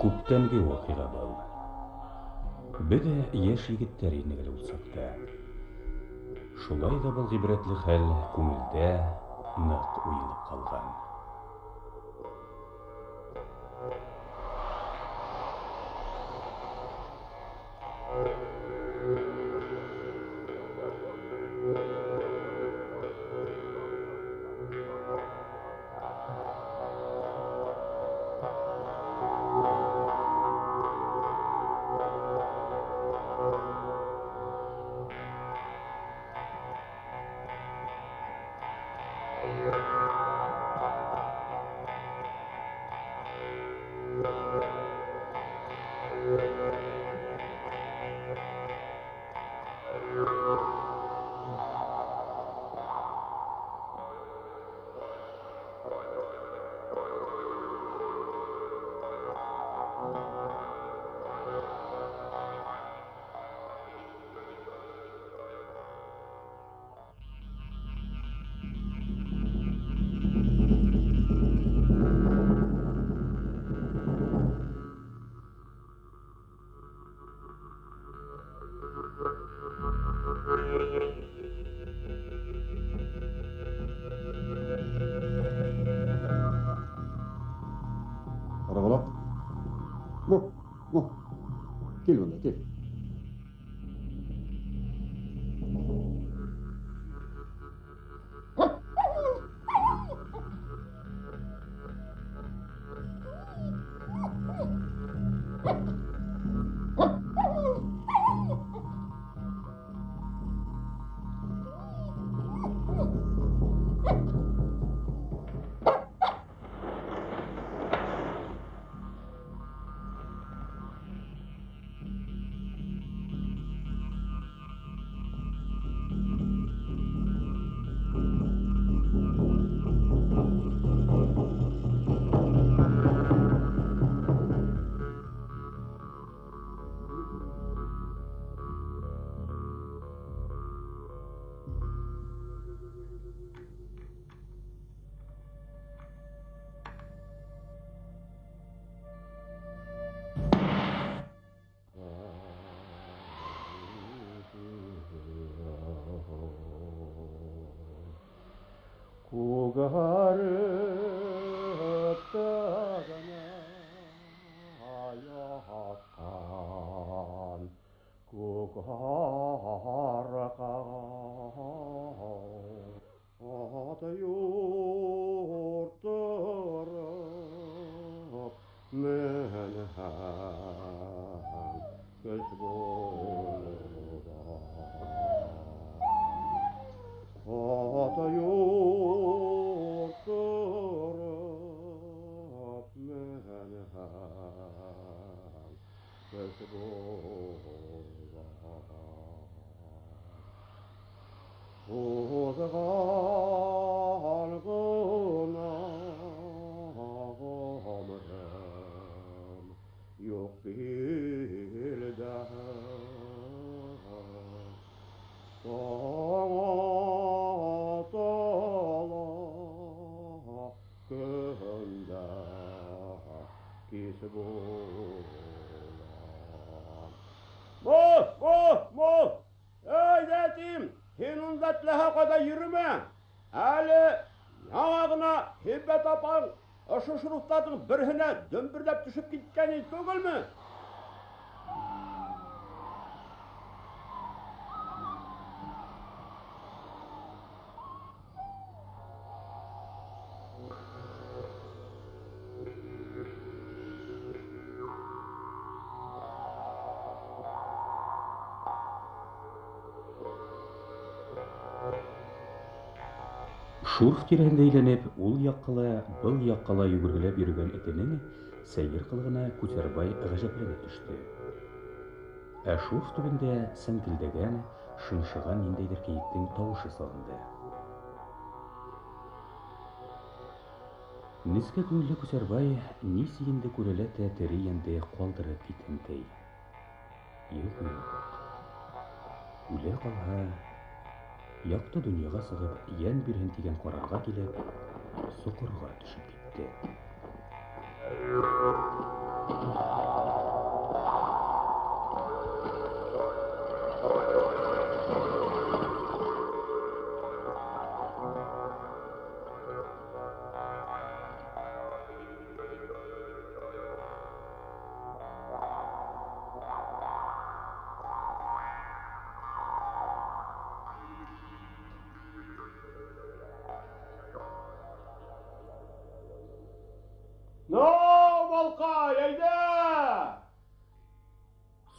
Күптәнге вакыйга был. Беҙ дә йәш егеттәр инек әле ул саҡта. Шулай ҙа был ғибрәтле хәл күңелдә ныҡ уйылып ҡалған. Қарағалақ. Кел бұнда, кел. Kugarıptağına hayattan kugaraka ata yurttırıp menhem göz ata yurttırıp menhem göz Oğuzgalgına ömrüm yok bildi Sana tala könde kisi bulan Mo! Ey dedim! Hinundatlaha kadar yürüme! Ali yağına hibbet apan aşı şurufladın birine dömbürdep düşüp gitkeni tөгіл mü? Шурф тирәһендә әйләнеп, ул яҡҡала, был яҡҡала йүгергеләп йөрөгән этенең сәйер ҡылығына Күсәрбай ғәжәпләнә төштө. Ә шурф төбөндә сәңгелдәгән, шыңшыған ниндәйҙер кейектең тауышы салынды. Нескә күңелле Күсәрбай ни сигенде күрәлә тә тере йәнде ҡалдырып китһенкәй. Юҡ. Үлә ҡалһа, яҡты донъяға сығып, йән бирһен тигән ҡарарға килеп, соҡорға төшөп китте.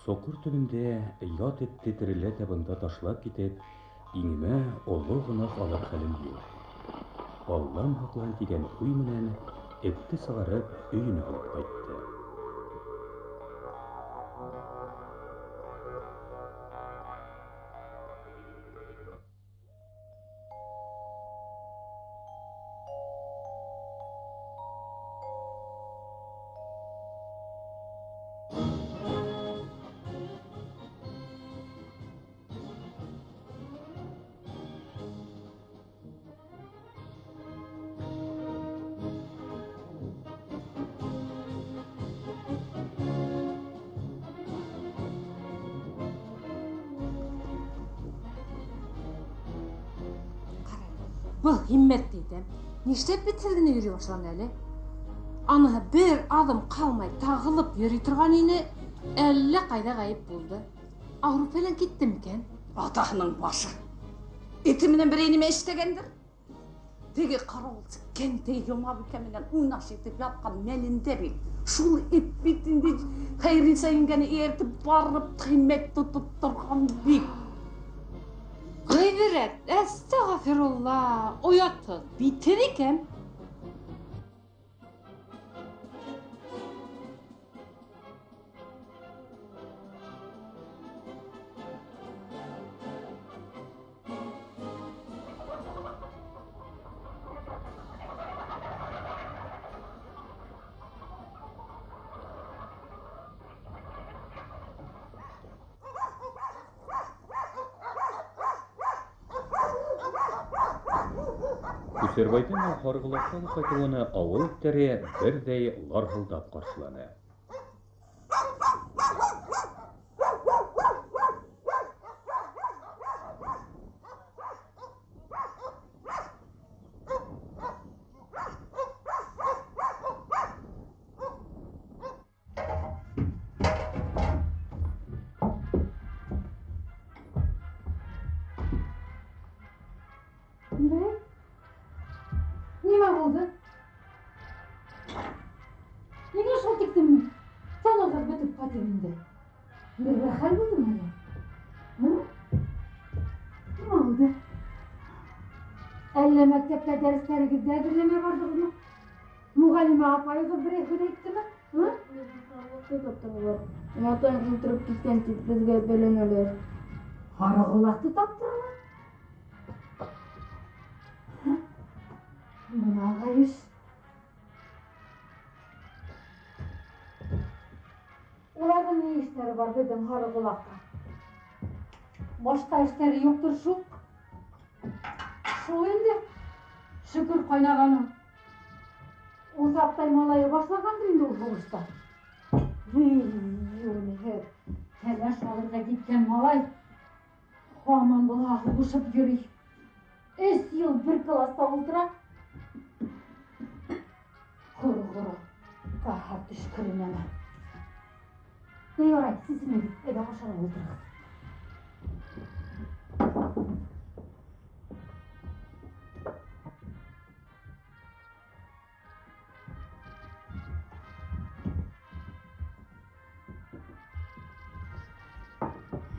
Соҡор төбөндә ят этте терелә табында ташлап китеп, иңемә оло ғына алыр хәлем юҡ. Аллам һаҡлан тигән уй менән этте сығарып өйөнә алып ҡайтты. Был himmet dedim. Ништәп битсәгенә йөри башланы әле? Аны бер аdım қалмай тағылып йөри торган ине, әллә ҡайҙа ғайып булды. Ауырып фәлән китте микән? Атаһының башы. Эте менән бер әйнеме эштәгәндер. Теге ҡарауылсы кәнтәй йома бикә менән уйнаш итеп ятҡан мәлендә бит. Шул эт бит инде Хәйриса еңгәне эйәртеп барып ҡиммәт тотоп торған бит. Ғибрәт, әстәғфирулла, оятһыҙ, битһеҙ икән. Күсәрбайҙың һарғылаҡтан ҡайтыуына ауыл иттәре берҙәй ларһылдап ҡаршыланы. Nima bo'ldi? Nega shul ketdimmi? Sanoqat bitib qaytib indi. Bir xil bo'ldimi hali? Nima bo'ldi? Әллә мәктәптә дәресләрегеҙҙә әҙерләмәй барҙығыҙмы? Муғалимә апайығыҙ берәй һүҙ әйттеме? Матан ултырып киткән тип безгә бәйләнәләр. Һарғылаҡты таптырмы? Бына ғайыш. Уларҙың ни эштәре бар беҙҙең һарғылаҡта? Башҡа эштәре юҡтыр шул. Шул инде. Шөкөр ҡайнағаным. Ул саптай малайы башлағандыр инде ул һуғышта. Юлһыҙ, кәләш алырға киткән малай. Һаман быға һуғышып йөрөй. 3 йыл бер класста ултыра. Ҡоро-ҡоро. Ҡаһар төшкөрөнәме. Ярай, сисенегеҙ, әйҙә ашарға ултырығыҙ.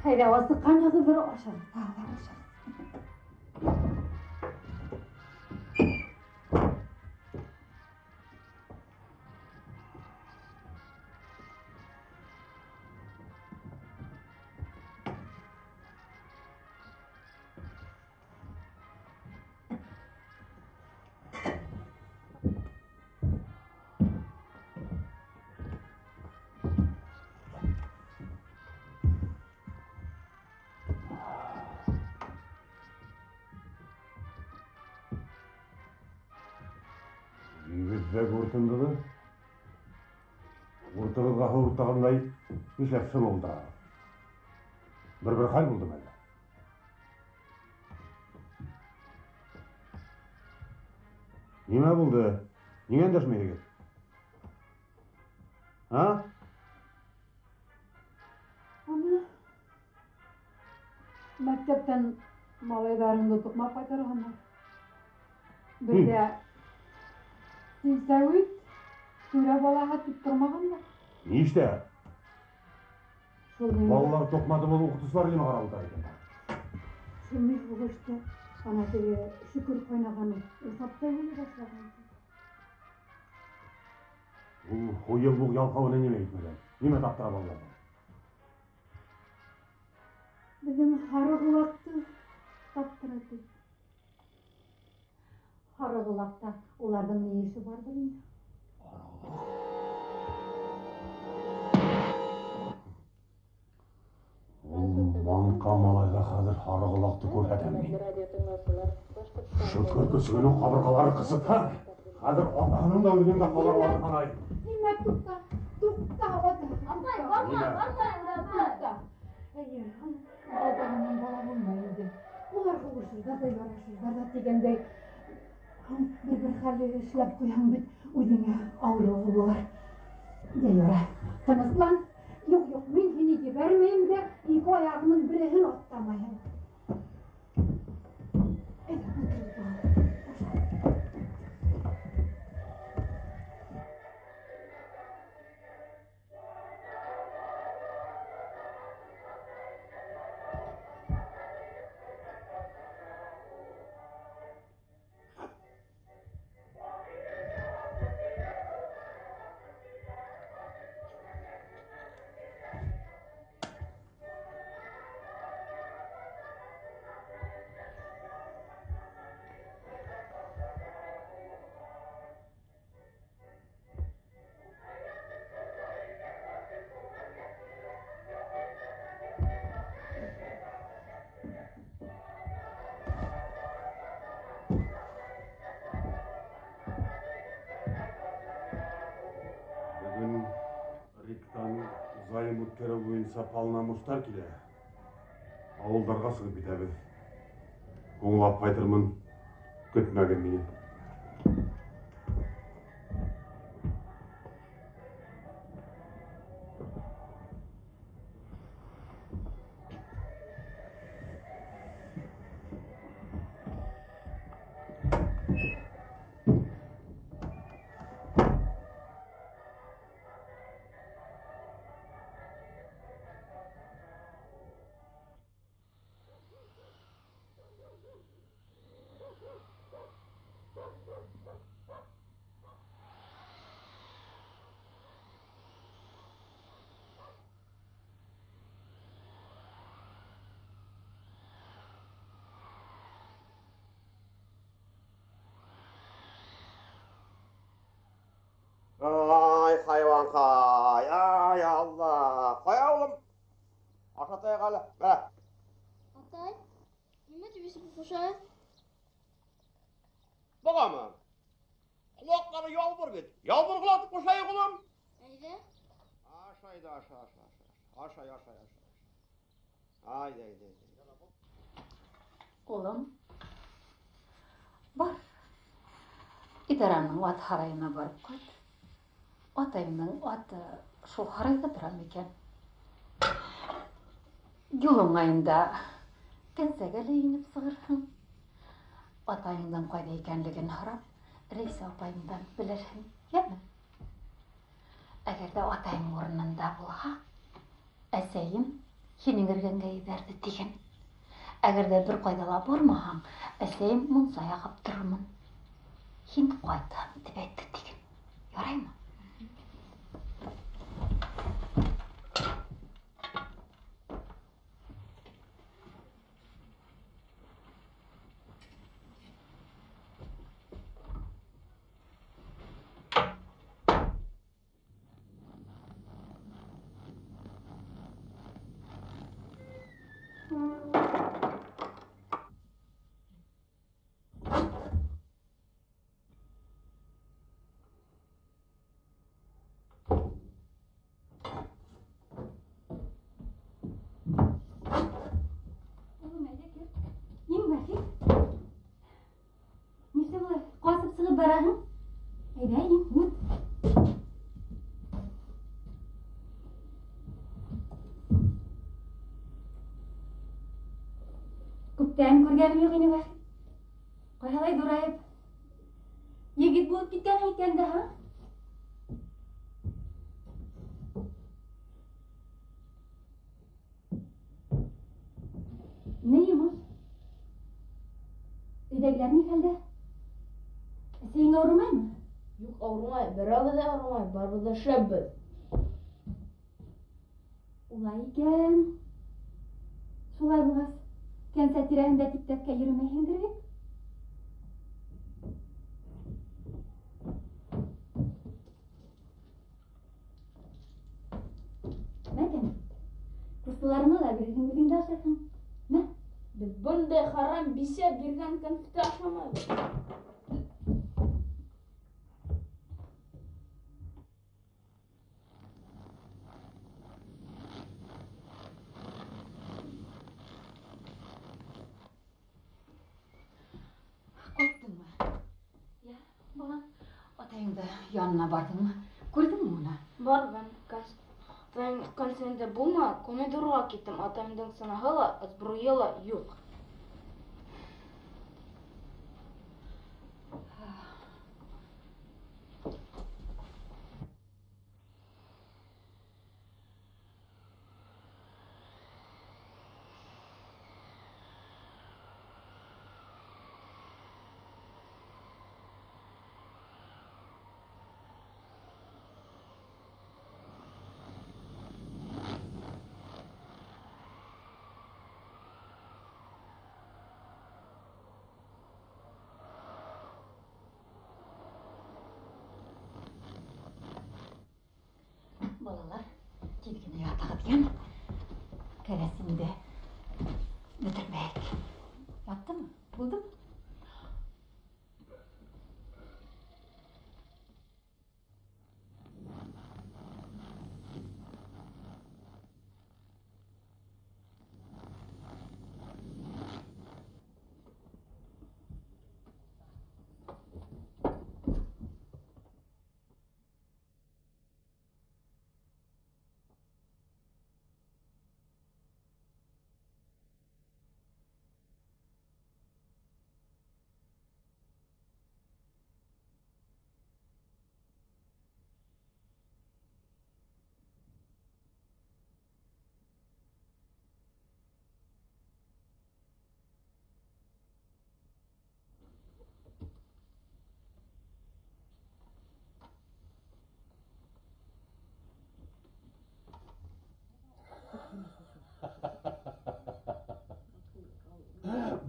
Әйҙә, асыҡҡанһығыҙ бер ашығыҙ. туктагандай нишлеп сылуулда. Bir hal buldum elle. Nima buldu? Niye endişmeye git? Ha? Ana, maktabdan malaylarını to'qmab qaytarganlar. Birga Seysavid to'ra bolaga tutturmaganlar. Ne işte? Şolning Balalar to'qmadi bol o'qituvchilar nima qaraldi ekan. shunday bo'lishdi. Ana tege shukur qo'ynagani o'satda bo'la boshlagan. Bu yıl bu yalqovni nima etmeden? Nima taptira balalar? Bizim Harıgulak'ta taptırdı. Harıgulak'ta onlardan ne işi vardır mı? Banka malayga hazır Harıgulak'ta ko'rsatam men. Shu ko'rkisining qabirg'alari qisib ha. Hazır otaning da o'zingga xabarlar qanay. Nima to'xta, to'xta, Atay, to'xta. Hayır, otamın bala bulmaydı. Ular kavuşurlar da yarışırlar da degende bir hali işlep koyan bit o'zingga avro var. Deyora, tanıslan. Yok, men seni gebermeyim de iki ayağımın birini atlamayayım. Bugün Rik'tan zayım utkere boyunca palnamustar kile. Avuldarga sığıp bitebіз. Оңлап қайтырмын, күтмәген мені. Ay hayvan kay, ay Allah. Koy oğlum. Aşataya kal. Böyle. Atay, nima debisi bu qo'sha? Bağa mı? Kulakları yalbur git. Yalbur kulaklı koşayı kulum. Neydi? Aşağıydı aşağı. Aşağı. Haydi. Oğlum, var. İdaranın at harayına barıp koydu. Atayımның аты шул harayda duram ekan. Yılın ayında kensegele inip sığırsın. Atayından kayda ekenligin harap, Reysa apayından bilirsin, yemi? Eğer de atayım ornunda bulha, әсәйім сенің іргенге берді деген. Әгер де бір қайдала бармаһаң, әсәйім мұнсая қап тұрмын. Енді қайдам деп айтты деген. Ярай ма? Күптән күргәнем юк ине бәхет. Кайһылай дурайып. Егет булып киткән икән дә, ха? Ne yumuş? Ödegiler ne halde? Senin ağrımay mı? Yok ağrımay, beraber de ağrımay, beraber de şebbet. Улай икән. Шулай булгас, кәнсә тирәһендә тип-тәпкә йөрөмәйһеңдер бит? Мәкән, кустыларыма да бирһең үҙеңдә ашарһың. Мә, Biz bunday haram bise birden konfeti aşamayız. Қайттыңмы? Я, балам, атайыңды янына бардың mı? Көрдің mü оны? Var ben konserinde bulma, komedorga gittim. Atamdan sana hala azbruyela yok. Балалар, тезгені ятағы деген кәресімді бітірмейік. Yaptı mı? Buldu mu?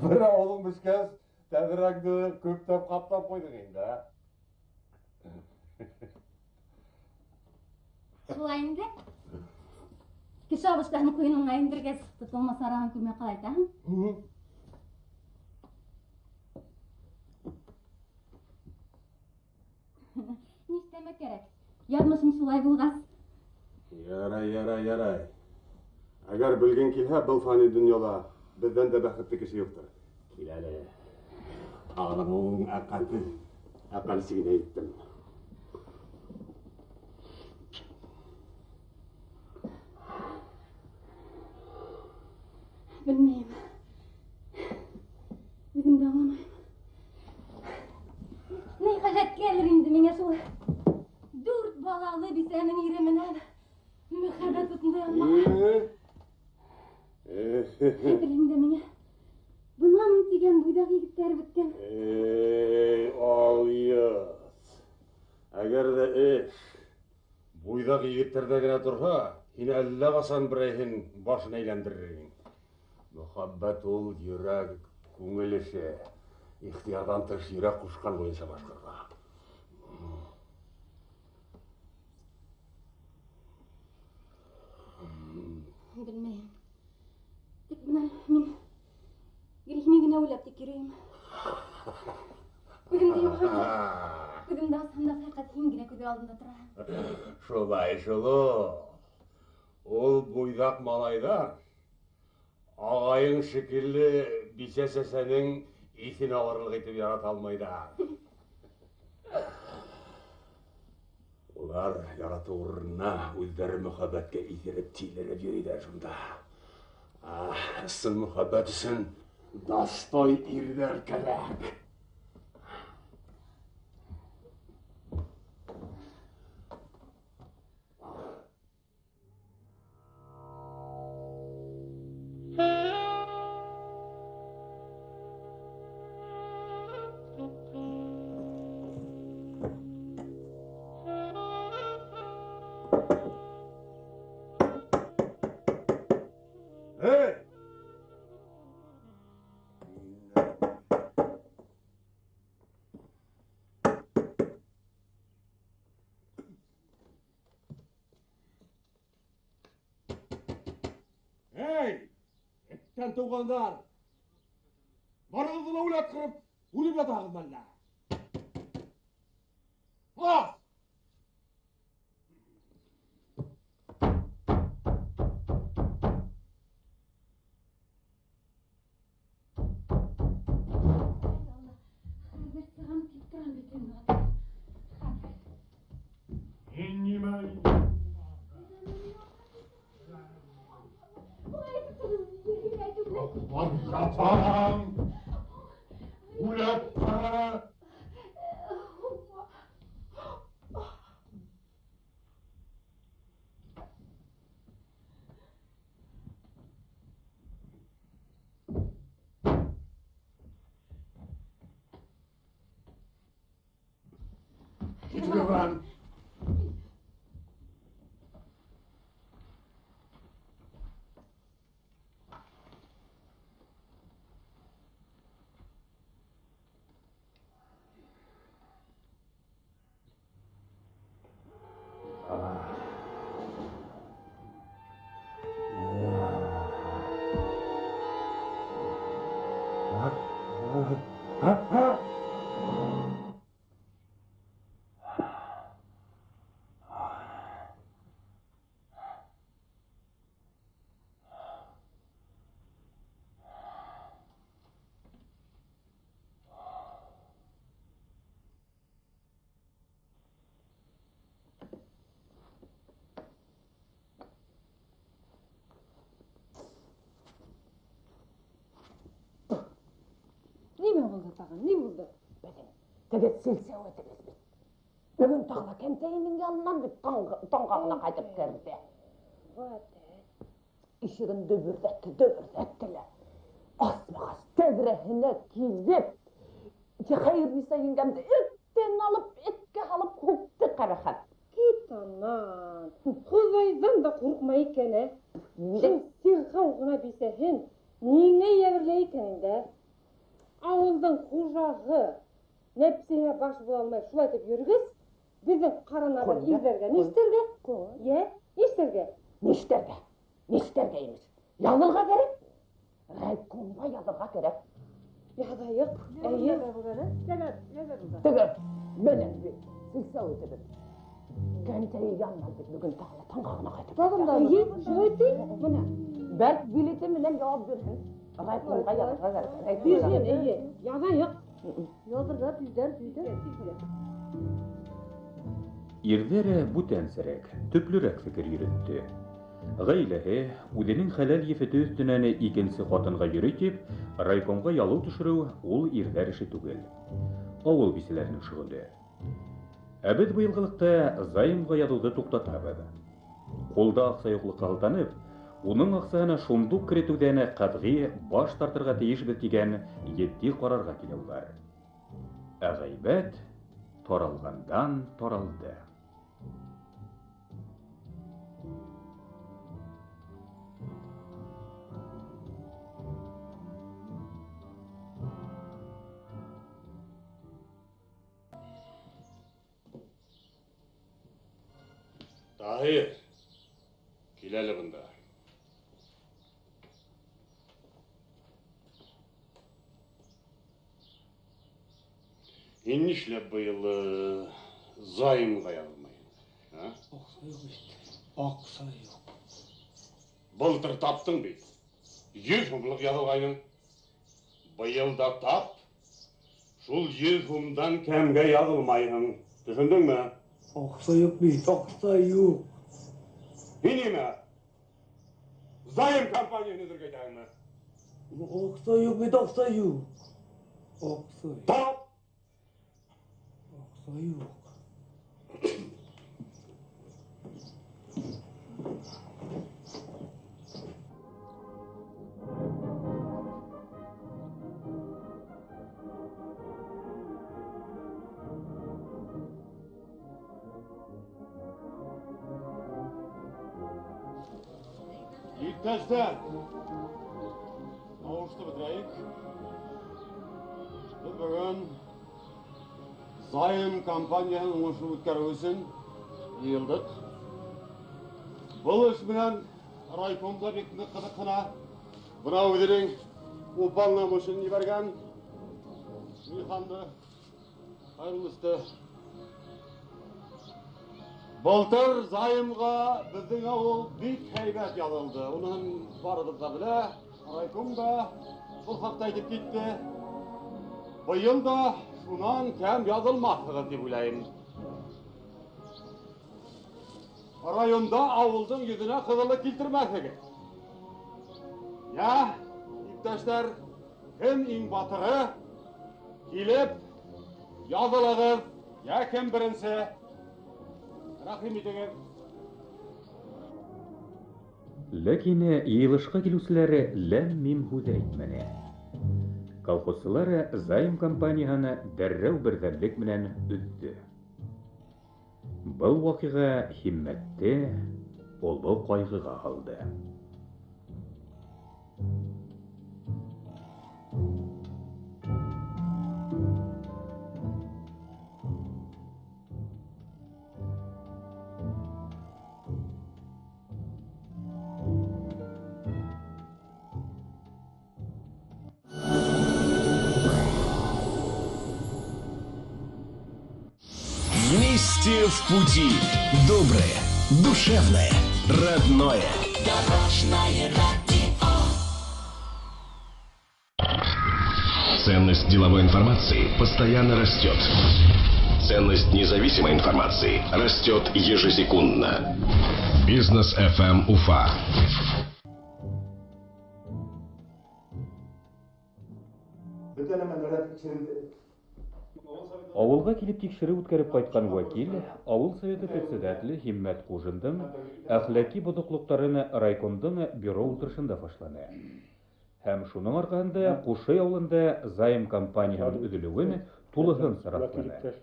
Bir oğlum büşkez, tədrakdı köptəp qaplap qoyduk indi. Шулай инде. Кеше абыштаны куйыныңа индергә сықты, томас араган күрмәй калай тәһең. Ништәмә кирәк? Язмышым шулай булгас. Ярай. Әгәр белгең килһә, был фани дөньяда бездән дә бәхетле кеше юктыр. Кил әле. Ағлың әкәлсигенә әйттем. Bilmeyim. Özüm de anlamayım. Ne hacet gelir indi mine şulay. Dört balalı bir senin ireminen. Mühebet tutunda yanmayım. Bilinde mine. Bundan degen buydak yigitler bitken. Алйыз. Әгәр дә эш буйдак егеттердә генә торһа, һин әллә касан берәйһен башын әйләндерерһең. Мөхәббәт ул йөрәк, күңел эше. Ихтыярдан тыш йөрәк кушкан буенча башкарга. Bilmeyim. Tek ben Girişini gene uylap tek yürüyüm. Күзімде yoğun. Күзімде асанда хайқатым генә күзі алдында тора. Шулай шулы. Ул буйдак малайдар ағайың шикелле бисә-сәсәнең исен алырлык итеп ярата алмайды. Улар ярату урынына үзләре мөхәббәткә исереп тилереп йөриләр шунда. Ысын мөхәббәт өсөн Dasтой irder kerek. Hey! Hey! Etten tuğanlar! Barıldığına ulat kırıp, ulüp yatağınlarla. Bas! Yatağım! Ulat para! Gitme lan! Nime oldu tağın, ne oldu? Teget silse ötürüz biz. Bugün tağla kenteyinin yanından bir tonqağına qaytıp geldi. İşigin döbürdettiler. Asmağız tedrehine kizip. Hayırlıysa yengemde etten alıp, etke alıp hukti qaraxat. Git anan, Huzaydan da korkmayken he. Sen sirxan bilsehen, nine yevirleyken de. Ağıldın kucağı, nepsine baş bulalmay şulay dep yürgüz, bizim qaranadan izlerge, nişterge? Ye, nişterge? Nişterge imiş. Yazılga gerek. Raykomga yazılga gerek. Yadayık, iyi. Teget, menen bir silse ötürüz. Kenteyi yanmadık bugün tağla tonqağına qaytıp. Dağımda iyi, şulay değil, buna. Berk bileti menen cevap versin. Raykomga yazılga gerek. Bizden iyi, yadayık. Yodırga düzder. Irdere bu tenserek, tüplürek fikir yürüttü. Gaylehe, udenin halal yefeti üstünene ikinci katınga yürütüp, raykomga yalı tuşuru ol irder işi tugel. Avul bisilerinin şığılı. Әбет быйылғылықта зайымға ядылды туқтатабыды. Қолда ақса yoqлы қалданып, оның ақсағына шумдук кіретудені қатғы баш тартырға тейіш біткен етті қарарға келеулар. Әғайбет торалғандан торалды. Tahir, kileli bunda. İnişle bıyılı zayımga yazılmayın. Aksa yok. Былтыр таптың бей. 100 сомлық yazılғайның. Быйылда тап. Шул 100 сомдан кәмге yazılmayın. Düşündün mü? Aksa yok beyt, aksa yok. Inime. Zayım kampanyanı dırgaytağın mı? Ақса жоқ бет ақса жоқ. Ақса. Тап! Ақса жоқ. Иптәштәр, ауышты бітірейік. Біз бүгін Зайым компанияның оңашы өткәру үшін йыйылдық. Бұл іс менен райкомда бекінді қызыққына мынау өздерің уполномочен жіберген Миханды қайырлы істі. Былтыр Зайымға біздің ауыл бик һәйбәт язылды. Оның барыбыз да біле, райком да бұл хакта айтып кетті. Быйыл да шунан кәм язылмаҫһығыҙ дип уйлайым. Районда ауылдың йөҙөнә ҡыҙыллыҡ килтермәҫһегеҙ. Я, иптәштәр, кем иң батыры? Килеп, язылығыҙ. Я, кем беренсе? Рәхим итегеҙ. Ләкин йыйылышҡа килеүселәре ләм-мим һүҙ әйтмәне. Колхозсылар Зайым компанияһына дәррәү берҙәмлек менән өҙҙө. Был ваҡиға Һиммәтте оло ҡайғыға һалды. Вместе в пути. Доброе, душевное, родное. Дорожное радио. Ценность деловой информации постоянно растет. Ценность независимой информации растет ежесекундно. Бизнес FM Уфа. Ауылға килеп тикшереү үткәреп ҡайтҡан вәкил, ауыл советы председателе Һиммәт Ҡужиндың әхлаҡи боҙоҡлоҡтарын райкомдың бюро ултырышында фашланы. Һәм шуның арҡаһында Ҡушый ауылында Зайым компанияһының өҙөлөүен тулыһын сараҫланы.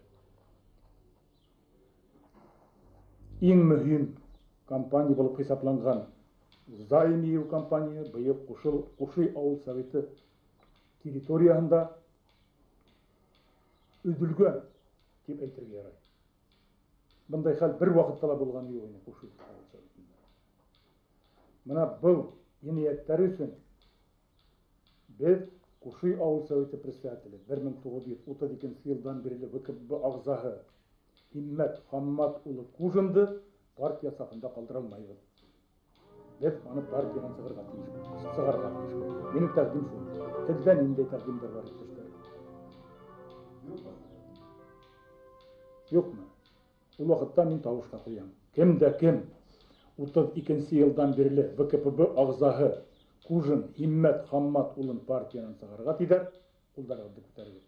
Иң мөһим компания булып хисапланған Зайым йыйыу компания быйыл Ҡушый ауыл советы территорияһында өҙөлгән дип әйтергә ярай. Бындай хәл бер ваҡытта ла булған юҡ ине Ҡушый ауыл советында. Мына был енәйәттәр өсөн беҙ Ҡушый ауыл советы председателе 1932 йылдан бирле ВКБ ағзаһы Һиммәт Хаммат улы Ҡужинды партия сафында ҡалдыра алмайбыҙ. Беҙ аны партиянан сығырға тейешбеҙ. Минең тәҡдим шул. Һеҙҙә ниндәй тәҡдимдәр бар, иптәштәр? Юҡмы? Ул ваҡытта мин тауышҡа ҡуям. Кем дә кем 32 йылдан бирле ВКПБ ағзаһы Ҡужин Һиммәт Хаммат улын партиянан сығырға тиҙәр, ҡулдарығыҙҙы күтәрегеҙ.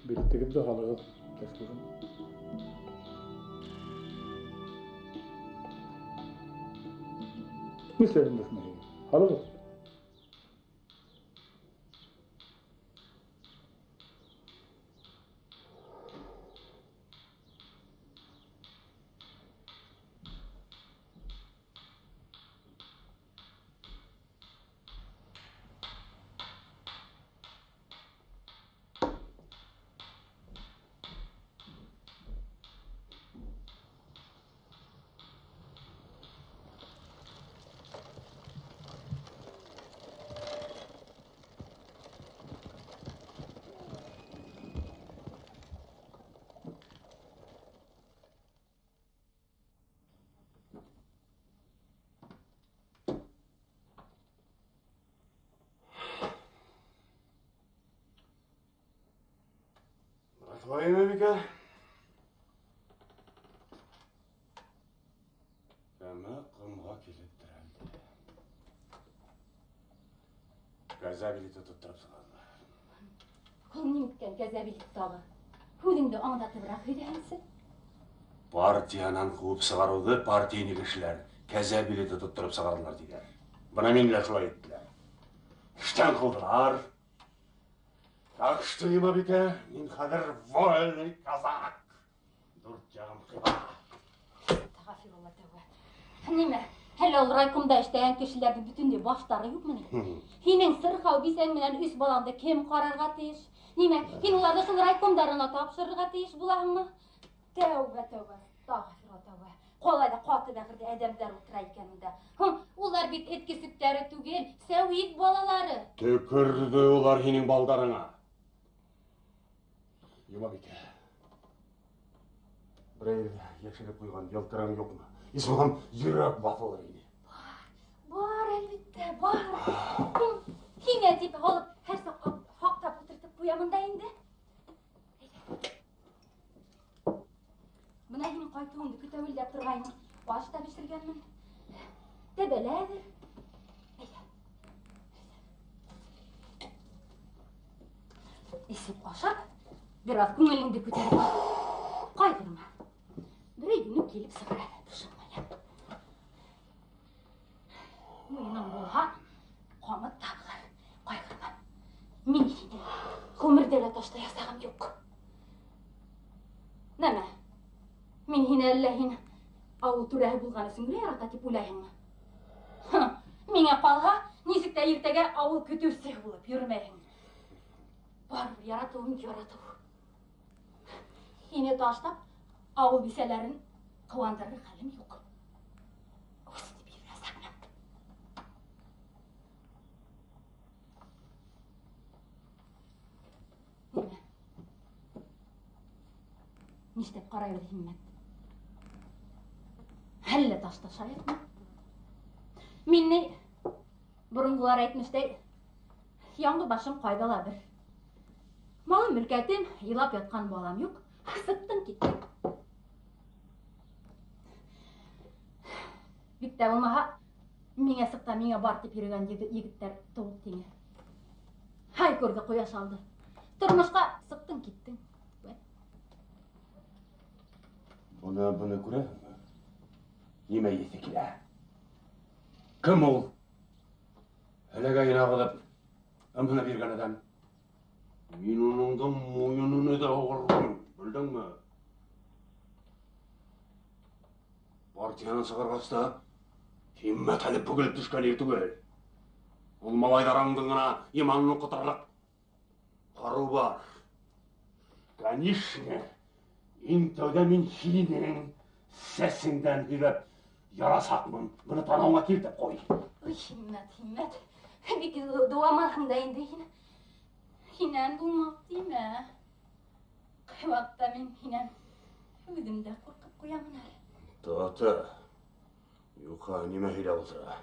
Билеттегеҙҙе һалығыҙ, иптәш Ҡужин. Нишләп өндәшмәйһегеҙ? Һалығыҙ. Ҡалайым, Әбикә? Аны қымға келіп тұрады. Газабилеті тұттырып сығады. Бұл неміткен газабилет тағы. Өзіңді аңдатып бірақ өйдәңсі? Партиянан қуып сығаруды партия негішілер газабилеті тұттырып сығардылар дейдер. Бұна менлер шулай еттілер. Іштен қылдылар. Так что, Имабике, мен қазір вольный казак. Дұрт жағым қиба. Тағафирулла тәуә. Неме, әлі ол райкомда іштеген кешілердің бүтінде баштары yok мені? Хинен сырқау бисен менен үс баламды кем қарарға тейіш? Неме, хин оларды шыл райкомдарына тапшырырға тейіш бұлағын ма? Тәуә, тағафирулла тәуә. Қолайда қаты бәкірді әдемдер отыра екенінде. Олар бит еткесіктері түгел, сәует балалары. Түкірді олар хинен балдарыңа. Имабике, бір екшелеп қойған елтірам жоқ ма? Исмаған жүрек батылыр еді. Бар, әлбетте, бар. Хине деп алып, әр соққа хақтап отыртып бұямында енді. Бұна хинен қайтуыңды күтәуілдеп тұрғайын. Башта бішіргенмін. Дәбеләдір. Есеп қашап, biraz көңіліңді көтеріп қайғырма. Бір күні келіп сығырады тұшынмая. Мойының болған қомыт табылар. Қайғырма. Мен хине көмірделі ташта ясағым жоқ. Нәмә? Мен хине әлі хине ауыл түрәі болғаны сүңгірі арата теп ойлайыңма. Мене қалға несікті ертеге ауыл көтерсек болып жүрмейін. Бар бір яратуым яратуы. Хине таштап, ауыл беселерін қуандырыр қалым жоқ. Осыны бір жасағына. Неме? Нештеп қарай бір химмет? Әлі ташта шайық ма? Менне бұрынғылар айтмыштай, яңғы башым қайдала бір. Малым мүлкәтім, елап ятқан балам yok. Сыттың кеттім. Бітті болмаға, мене сықта мене бар деп үйреген егіттер толық теңе. Хай көрді қоя шалды. Тұрмышқа сыттың кеттің. Бұны көрем. Неме есі келе? Кім ол? Әлігі айына қылып, ұмына берген адам. Мен оныңды мойынын өді оғырғым, білдің мі? Партияны сығырғасты, химмет әліп бүгіліп түшкен ертігіл. Ол малайдараңдың ғана иманын құтырлық. Қару бар. Конечно, интәуді мен хиненің сәсіңден келіп, ярасақмын, бұны танауға келтіп қой. Химмет. Бекі дуамарымда енді хинен болмақ дейме. Қай вақытта мен хинен өзімді қорқып қоямын әлі. Таты, юқа неме хиле отыра.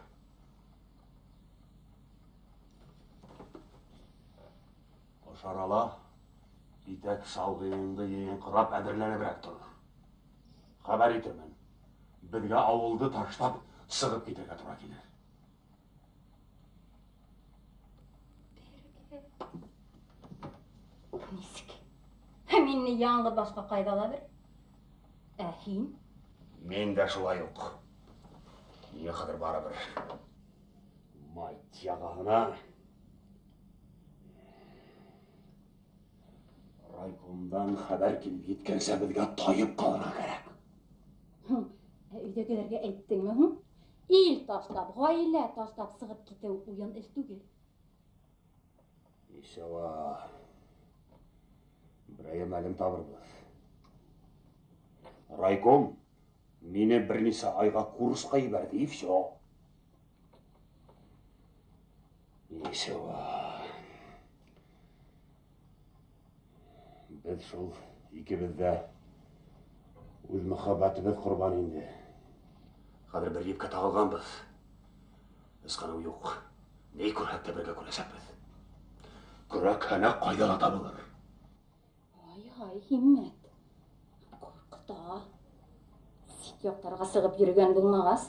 Қошарала, битек салғиыңды ең қырап әдірлене бірәк тұр. Хабар етірмін, бізге ауылды таштап, сығып кетерге тұра келер. Несік? Менне яңғы башқа қайдала бір? Әхин? Мен де шулай ұқ. Не қадыр бары бір. Майт яғағына. Райкомдан хабар келіп еткенсе бізге тайып қалына керек. Үйдегілерге әйттің мі? Ил таштап, ғайлә таштап сығып кетеу ұян істуге. Ишева, бірайым әлім табырбыз. Райком мені бірнесі айға курсқа ебәрді, и все. Ишева, біз шул икебізді өз мұхаббатыбыз құрбан енді. Қазір бір епке тағылғанбыз. Біз қанау жоқ. Ней көрәкті бірге көресәкпіз. Күрәк әне қайдала табылыр. Ай, химмет. Қорқыта. Yoqтарға сығып жүрген болмағас.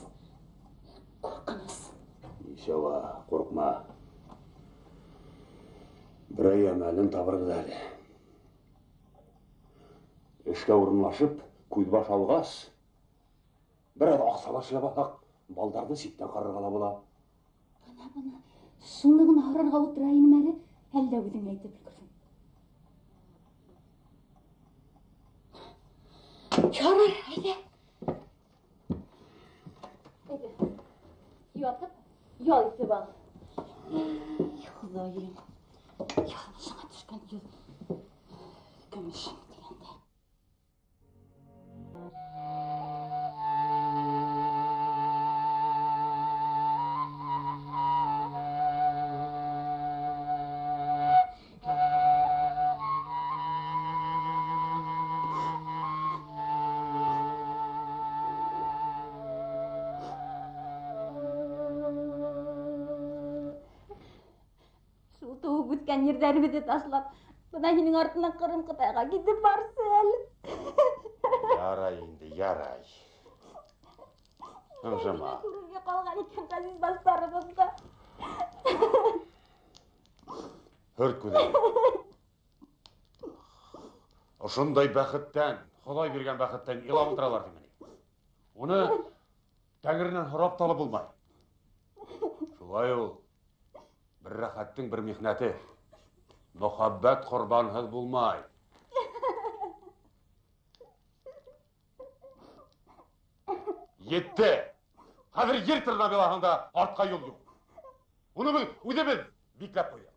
Қорқамыз. Ишева, қорқма. Bir ay әмәлін табырғыз әлі. Ішке орынлашып, көйдбаш алғас. Bir ад ақсалашыла бақақ, балдарды ситтен қарырғала бола. Ана, шыңлығын арарға отырайыным әлі, әлді өзің айтып үлгірсің. Чарар, айда. Айда, yatып, yol itib al. Xudoyim, yolmishima tushgan gumishim deganda. Туып өткен ердерімізді ташлап, бұна сенің артынан Қырым Қытайға кетіп барсы әлі. Ярай енді, ярай. Аңжама. Көрінге қалған екен қазіз бастарымызға. Hört көден. Ошындай бәқіттен, Құдай берген бәқіттен илап отыралар демені. Оны тәңірінен сұрапталы болмай. Шулай ол. Bir рахаттың bir мехнәті. Мұхаббат құрбанһыз болмай. Етті. Қазір ер тырна белағында артқа yol yok. Оны біз өдеміз бикләп қойдық.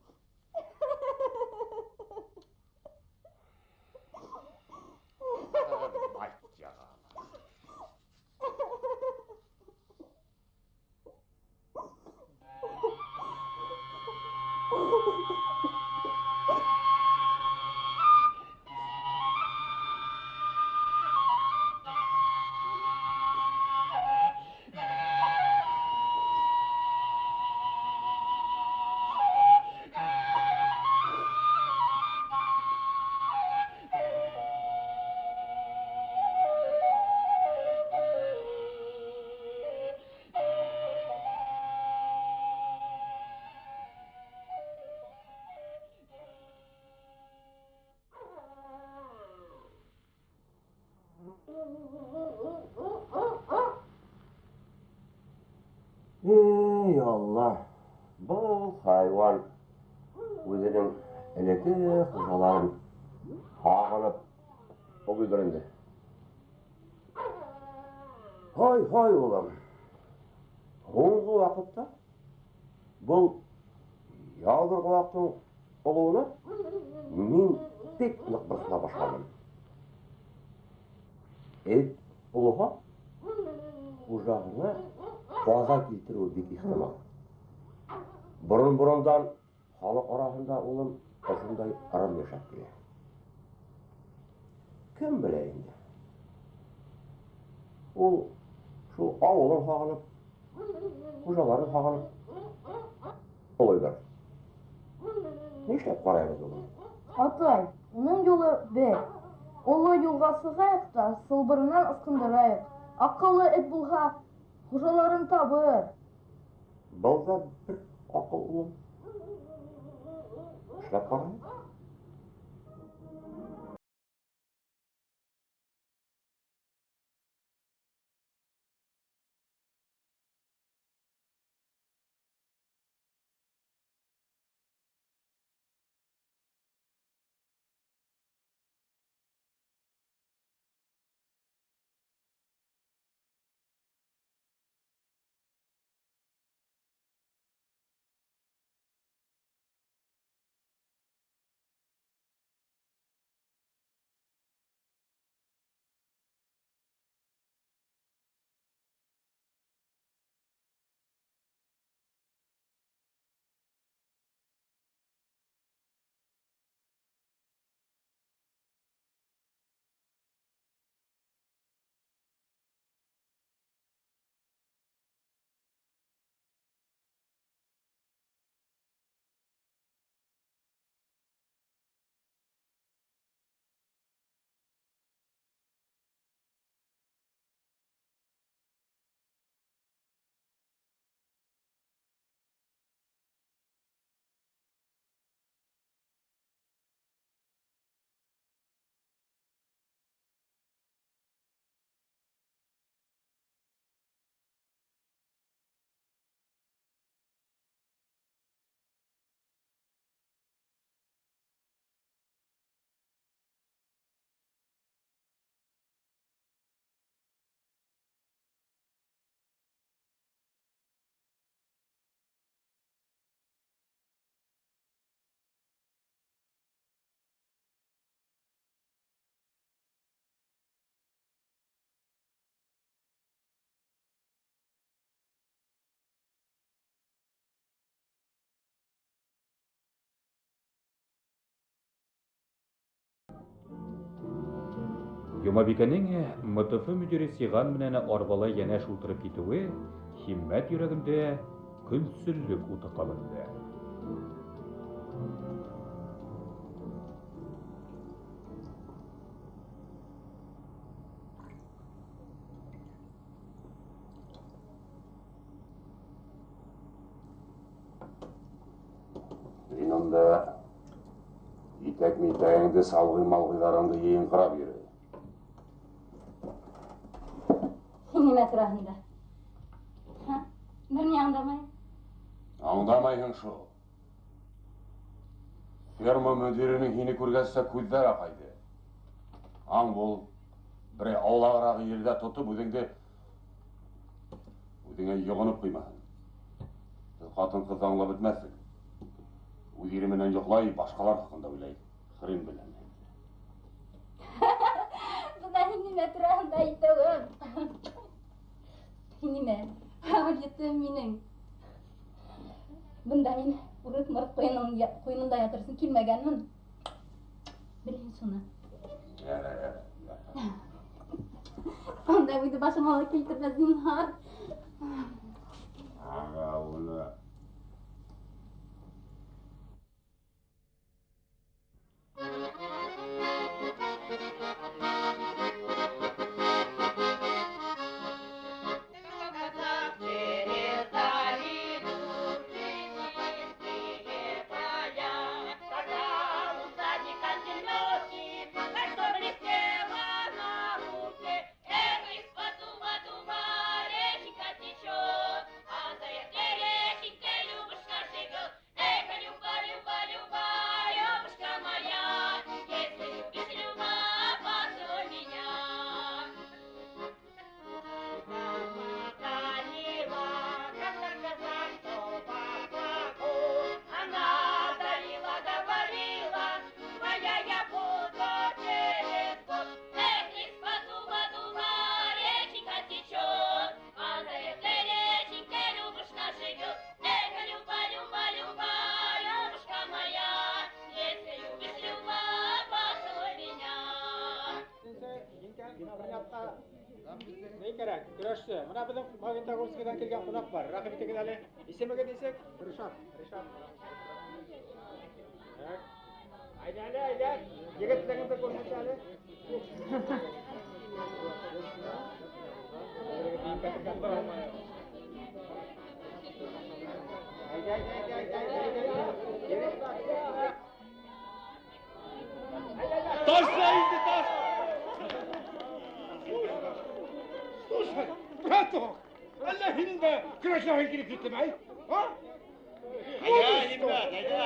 Ey Allah, bu hayvan өзінің әлекі құжаларын қағынып өгілдірінді. Хай, олам. Оңғы уақытта бұл ялдырғы уақыттың болуына мен тек нықпырсына башладым. Ұлыға ұжағына база келтіру бек ықтимал. Бұрын-бұрындан халық арасында олым осындай ырым яшап келе. Кім біле енді? Ол шу ауылын қағынып, ұжаларын қағынып, олайдар. Не іштеп қараймыз олым? Атай, оның жолы бер. Олы юлға сығайық та, сылбырынан ысқындырайық. Ақылы эт бұлға, құжаларын табыр. Бұлға бір ақыл ұлым. Шылап қарайық. Юмабикәнең МТФ мөдире Сиган менән арбала янәш утырып китүе Химмәт йөрәгендә көнсөллек уты кабынды. Мин анда итәк-митәгеңде салгый-малгыйларыңды йыйынкырап йөрө. Нимә тураһында? Бер ни аңдамай. Аңдамайһың шул. Ферма мөдиренең һине күргәчтә күҙҙәре аҡайҙы. Аң бул, берәй аулагыраҡ ерҙә тотоп үҙеңә йоғоноп ҡуймаһын. Ҡатын-ҡыҙ аңлап бөтмәҫһең. Үҙ ире менән йоҡлай, башҡалар хаҡында уйлай. Хрен беләм. Бына һин нимә тураһында әйтәүем? Нимә? Ағалетім минең. Бында мин урыт-мырт ҡуйынында ятырсын килмәгәнмен. Белһен шуны. Анда үҙе башыма ла килтермәҫ зинһар. Ага, уны. Не керек? Көрәшсе. Мына безнең Магнитогорскидан килгән кунак бар. Рәхим итегез әле. Исемегез нисек? Ришат. Айда. Егетлегеңне күрсәт әле. Ташла инде, таш! Слушай, браток, әллә һинең дә көрәшләрең килеп киттеме, ай? А? Айда, ребят, айда!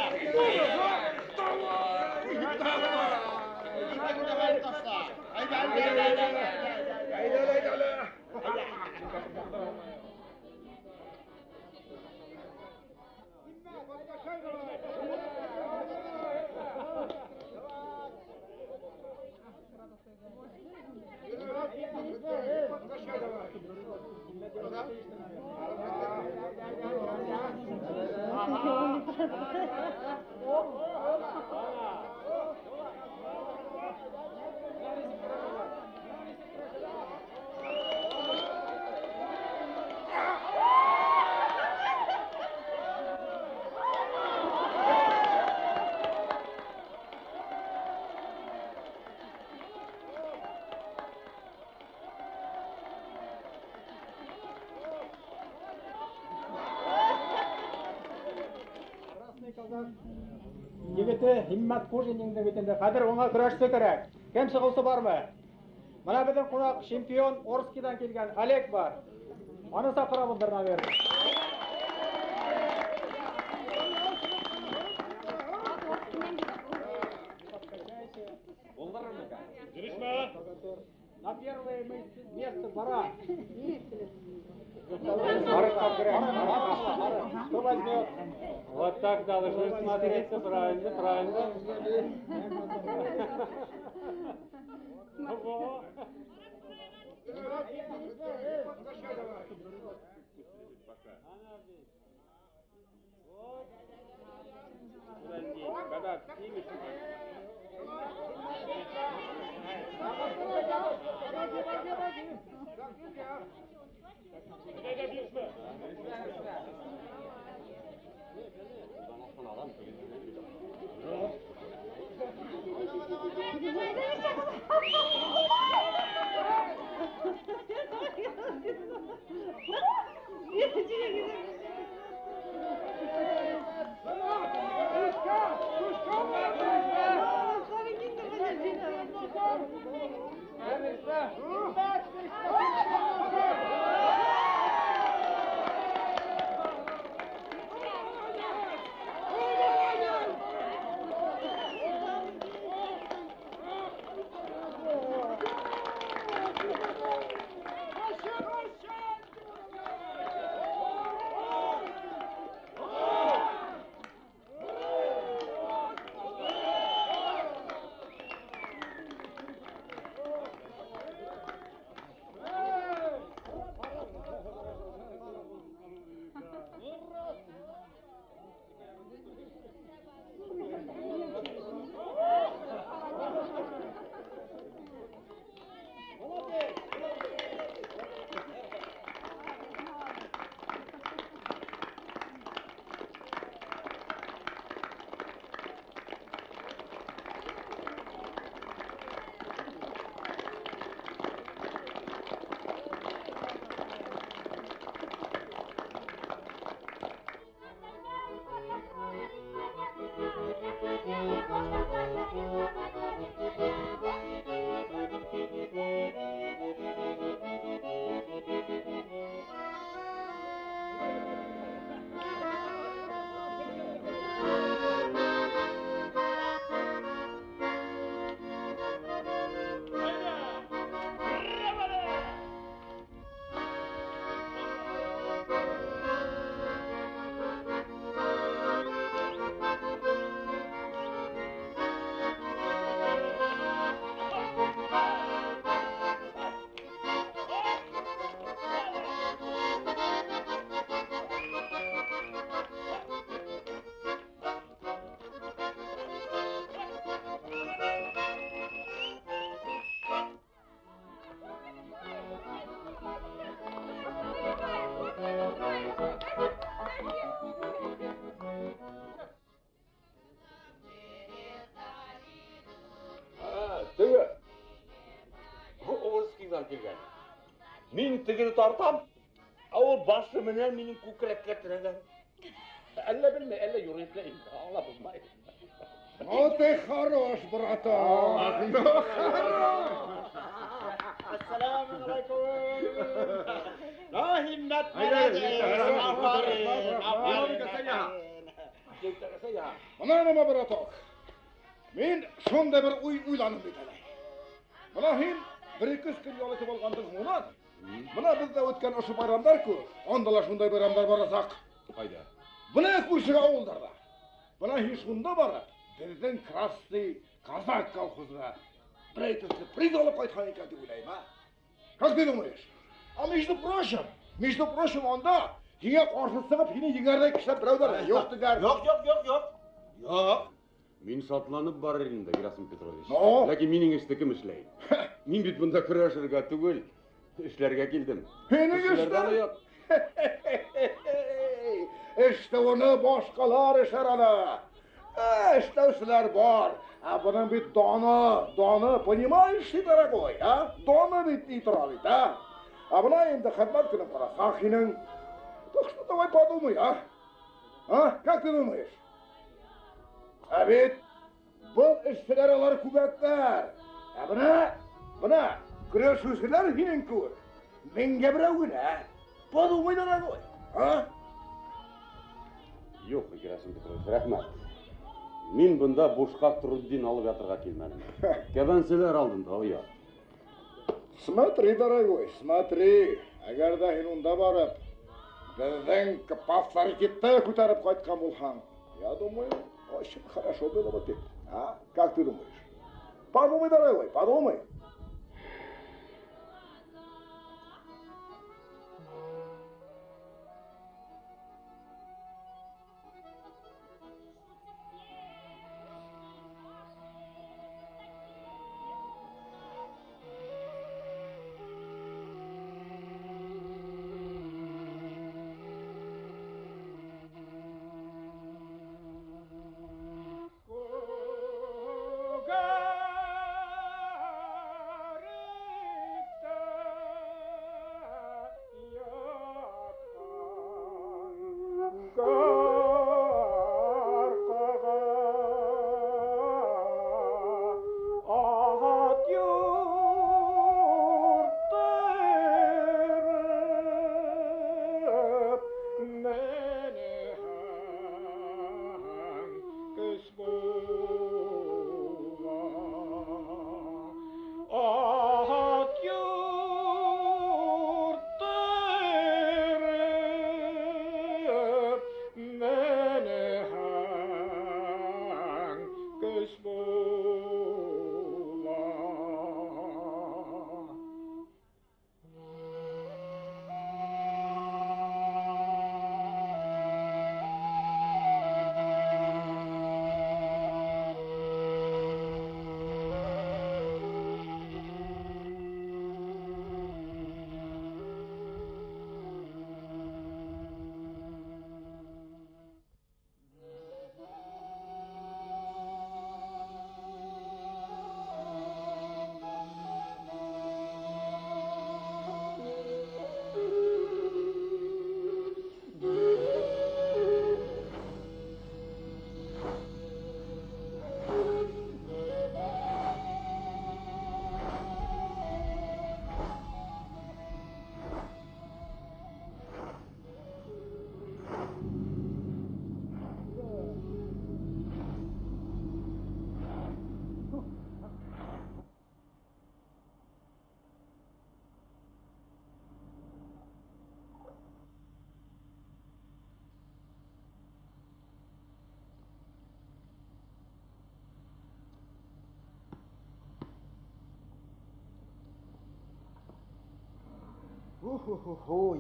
Егете Химмәт Кужинның битендә хәзер уңа көрәшсе кирәк. Кем чыгысы бармы? Менә безнең кунак чемпион Орскидан килгән Олег бар. Аны сакырабыз бер наверное. Гришма, на первое место пора. Кто возьмет? Вот так должны смотреться, правильно. Когда снимешь. Тегі, Орскийдан келген. Мен тігіні тартам, ол башы менен менің көкірекке тіреген. Әлі білме, әлі юритлейін, ала бұлмай. Ну ты хорош, браток, ну хорош. Ассаламу алейкум. Химмет мәләден, афарин. Мына неме, браток, мен шондай бір ойланып бетелей. Мына хин бір-екі күн жол етіп алғандың мұнан. Мына бізде өткен ұшы байрамдар көп, ондала шондай байрамдар барасақ. Қайда? Мына көрші ауылдарда. Мына хин шонда барып, біздің Красный Казак колхозына бір-екі приз алып қайтқан екен деп ойлаймын, а? Как ты думаешь? А между прочим, онда хинге қарсы сығып, хини еңердей кішілер біреулер. Жоқ дегер. Жоқ. Мен сатланып бар елінде, Герасим Петрович. Но? Ләкин менің ішті кім ішлейді? Мен бит бұнда күрәшірге түгел, ішлерге келдім. Менің ішті оны башқалар ішараны. Іштеусілер бар. А бұның бит доны, понимаешь, дорогой, а? Доны бит не тұрады, а? А бұна енді хадмат күнім қарасақ хинің. Так что давай подумай, а? А? Как ты думаешь? А бит, бұл ішсілер олар көбәктер. А бұна, күресушілер хинің көп. Менге біреуін, а? Подумай, дорогой, а? Жоқ, Герасим Петрович, рахмат. Мен бұнда бошқа труддин алып жатырға келмәдім. Кәбәнселер алдында, оя. Смотри, дорогой, смотри. Әгер да хин онда барып, біздің авторитетті көтеріп қайтқан болсаң, я думаю, очень хорошо было бы ты. А? Как ты думаешь? Подумай, дорогой, подумай.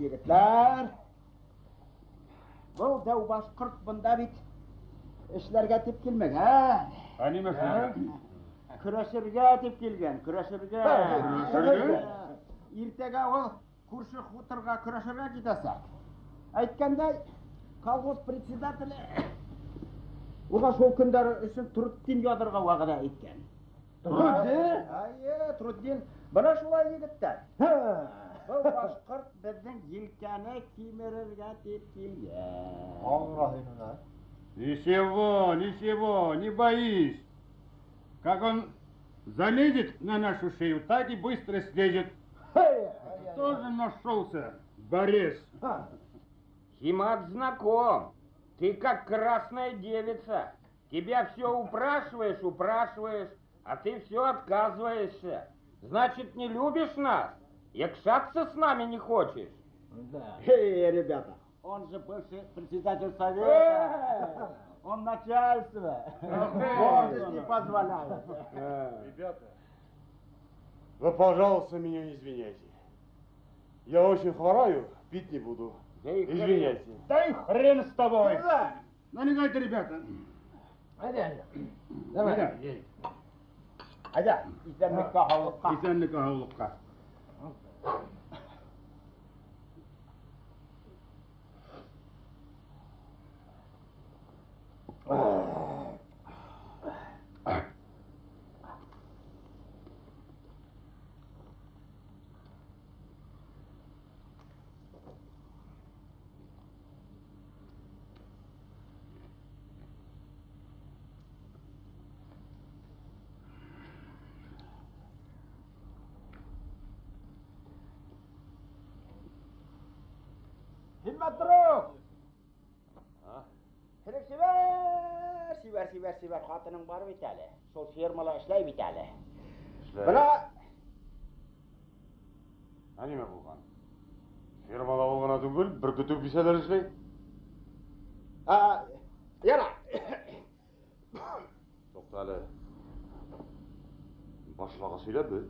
Yigitlar. Bu dev bashqirt bunda bit ishlarga tepkilmagan. Qani masala? Kurashirga tepkilgan, kurashirga. Ertaga u kurshi xutirga kurashirga ketasan. Aytganday, kolxoz председателі uga shu kunlar uchun Turuddin yodirga va'da etgan. Turuddin? Turuddin, bana shulay yigitlar. Bu bashqirt bizning yelkani kemirirga tepkilgan. Allohimna. Ничего, не боись. Как он залезет на нашу шею, так и быстро слезет. Тоже нашелся, Борис. Химат знаком. Ты как красная девица. Тебя все упрашиваешь, а ты все отказываешься. Значит, не любишь нас? Якшаться с нами не хочешь? Да. Ребята, он же бывший председатель совета. Он начальство. Гордость не позволяет. Ребята, вы, пожалуйста, меня не извиняйте. Я очень хвораю, пить не буду. Извиняйте. Да и хрен с тобой. Налегайте, ребята. Давай. Айда, İzlenlik ağırlıkta. Himmat duruk. Sever. Xotining bor bit hali. Sol fermalar ishlaydi bit hali. Bana Nima bo'lgan? Fermada bo'lgan tugul, bir kutub bisalar ishlaydi. Yana. To'xtali. Boshlig'i söylab bil.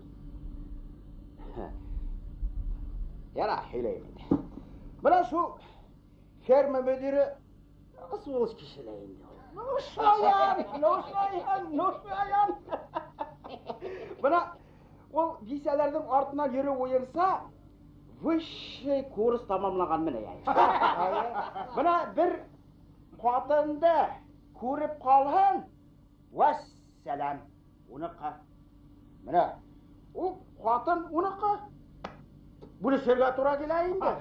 Yana hilaydi. Bana şu ferma müdürü nasıl olmuş kişileyin diyor. Noşlayan. Bana o liselerden ardından yürü oyunsa vışşay kurs tamamlagan mı ne yani? Bana bir katında kurip kalhan vesselam unuqa. Bana o katın unuqa. Bunu şerge tura geleyim de.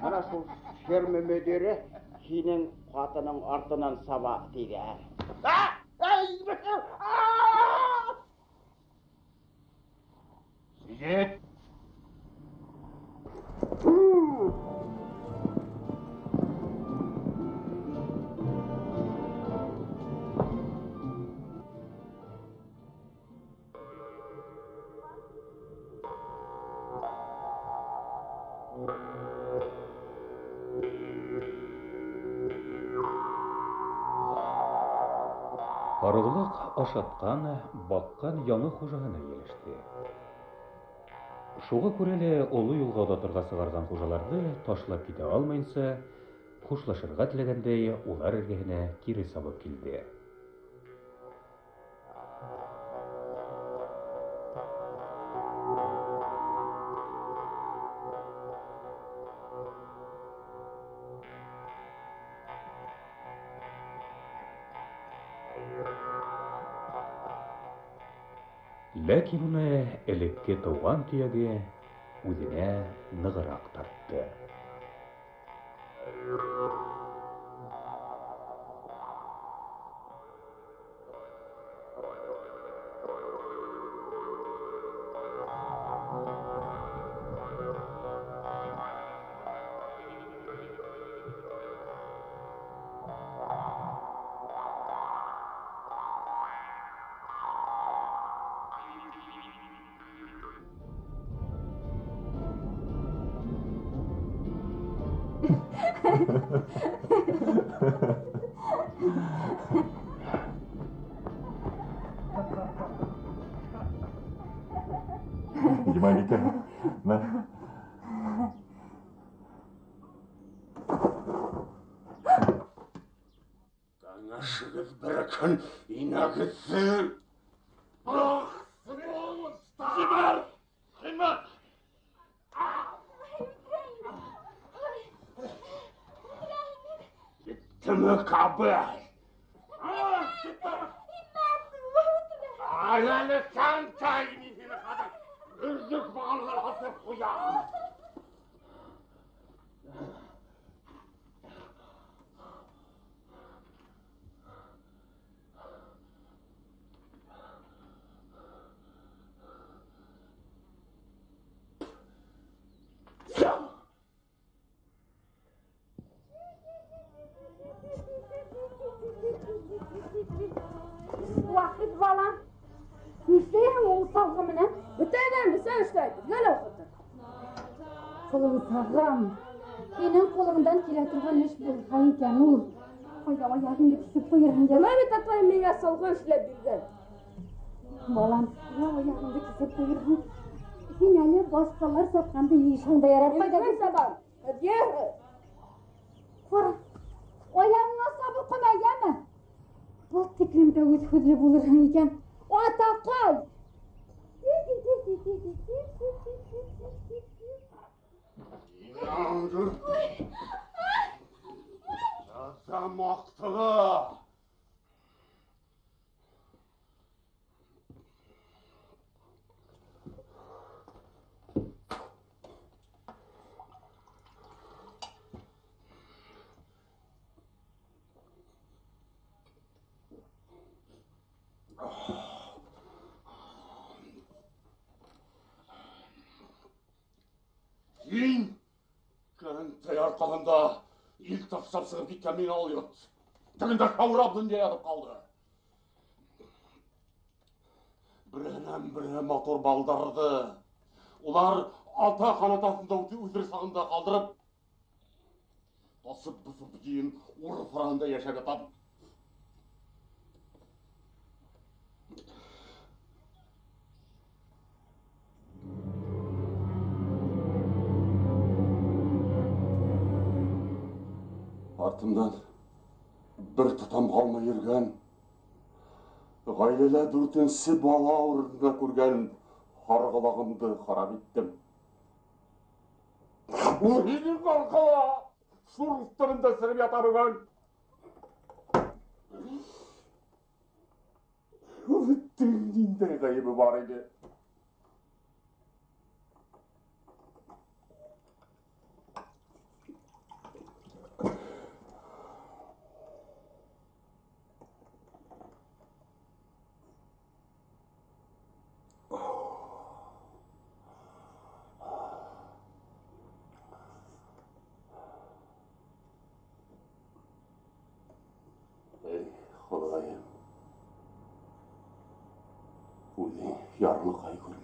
Bana şu ferma müdürü хинен қатының артынан саба тиер. Сидет! Арғылық ашатқан, баққан яңы хужаһына елешті. Шуға күрәле олы юлға отатырға сығарған хужаларды ташлап ките алмайынса, хушлашырға теләгәндәй улар эргәһенә кире сабып килде. Ләкин уны элекке туган төяге үҙенә нығыраҡ тартты. Gimana kan? Nah. Каңашығыз бір күн инағызыр. Ах, сұрыңыз, жібер! Қимақ! Біттімі қабыл? Айланы сан тайын етені қадыр. Үрзік бағалғар асып қояғын. Vakit falan. İşleyem o salgımını. Büteyden bize işleydi. Gel okudur. Kolumu sağlam. Senin kolundan kiretirgen iş bulkan iken ol. Koyama yardım kesip koyarım. Dememi tatlayım meyve salgı işledirdi. Balam, ya yardım kesip koyarım. Yine başkalar sokanda yiyişinde yarar. Koydum sabah. Gel. Kora. Oyağına sabır koyma yeme. Bu tiklimde hüzhüzlü bulursun iken. O atakal. İnandır. Yazam aktılı. Ин көнтей арқалында ил тапсап сығып кеткен мені алып. Тігінде қауырап дүнде ятып қалды. Бірінен мотор балдарды. Олар алта қанатасында өздері сағында қалдырып, тасып бұсып кейін ұры фырағында яшап жатады. Артымдан бір тұтам қалмай ерген, ғайлелі дүртенсі бала орнында көрген қарғылағымды қарап еттім. Өлінің қарқыла, сұрлықтарында сіріп ята бүгін. Үміттің нендей ғайыбы бар еді. өзің ярлықай көрмені.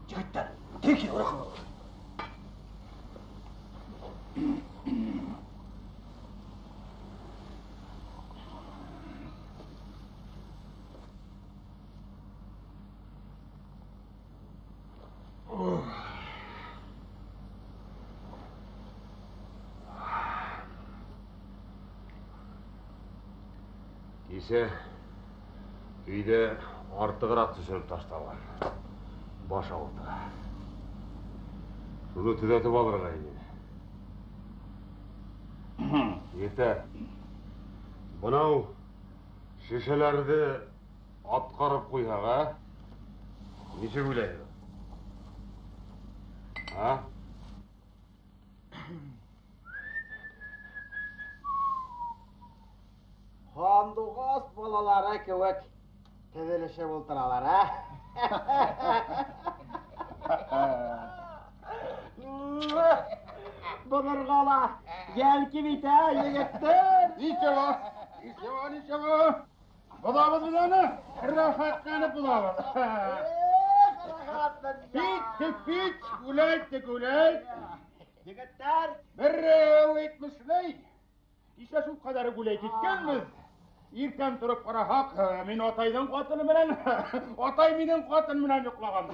Жігіттер, теке ұрақын. Кесе үйде артығырақ түсіріп ташталған. Баш ауырды. Бұны түзетіп алырға еді. Еті, бұнау шешелерді атқарып қойғаға неше ойлайды? Қандуғас балалары көк төбелешіп отыралар, Бұдырғала, елкі бейті, егеттер! Ничего. Бұдабыз бұданы, рахаттанып бұдабыз. Пит, гулайт. Егеттер! Бір өйтмішлей. Ише şu kadarı güley gitkenmiz. İrken durup qarahaq, men ataydan qatıны bilen, atay menen qatın bilen yoqlagam.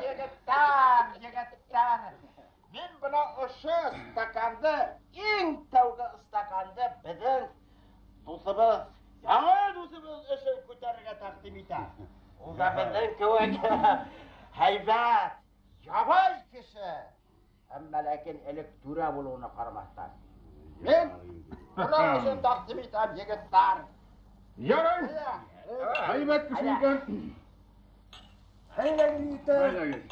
Егеттер! Мен бұна ұшы стаканды, ең тәугі стаканды біздің досыбыз, яңа досыбыз үшін көтеріге тақдим етті. Ол да біздің көк хайбат, ябай кіші. Әмма ләкин әлік түре болуына қарамастан. Мен бұна үшін тақдим етем, егеттер. Ярай! Хайбат кіші екен. Хайлаген.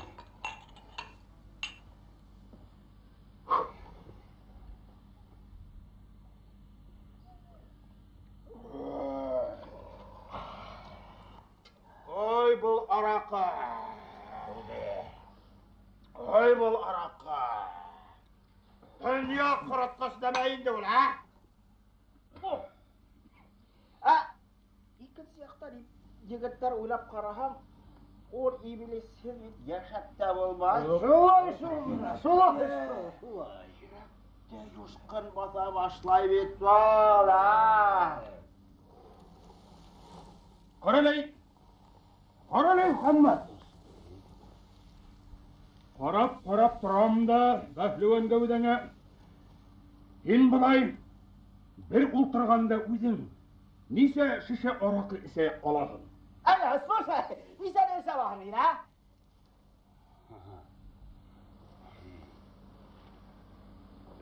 Ой, бұл арақы. Ой, бұл арақы. Dünya құрытқысы демейінді бұл, Икен сияқтар егеттер ойлап қарағам, ол ибілесін яшатта болмай. Солай. Жүректе юшқын баса башлай бет бол, Қаралай, Хаммат. Қарап тұрамда, бәфліген көбідіңе. Ен бұлай, бір ұлтырғанда өзің, несе шеше орақы ісе аласың? Слушай, несе несе аласың,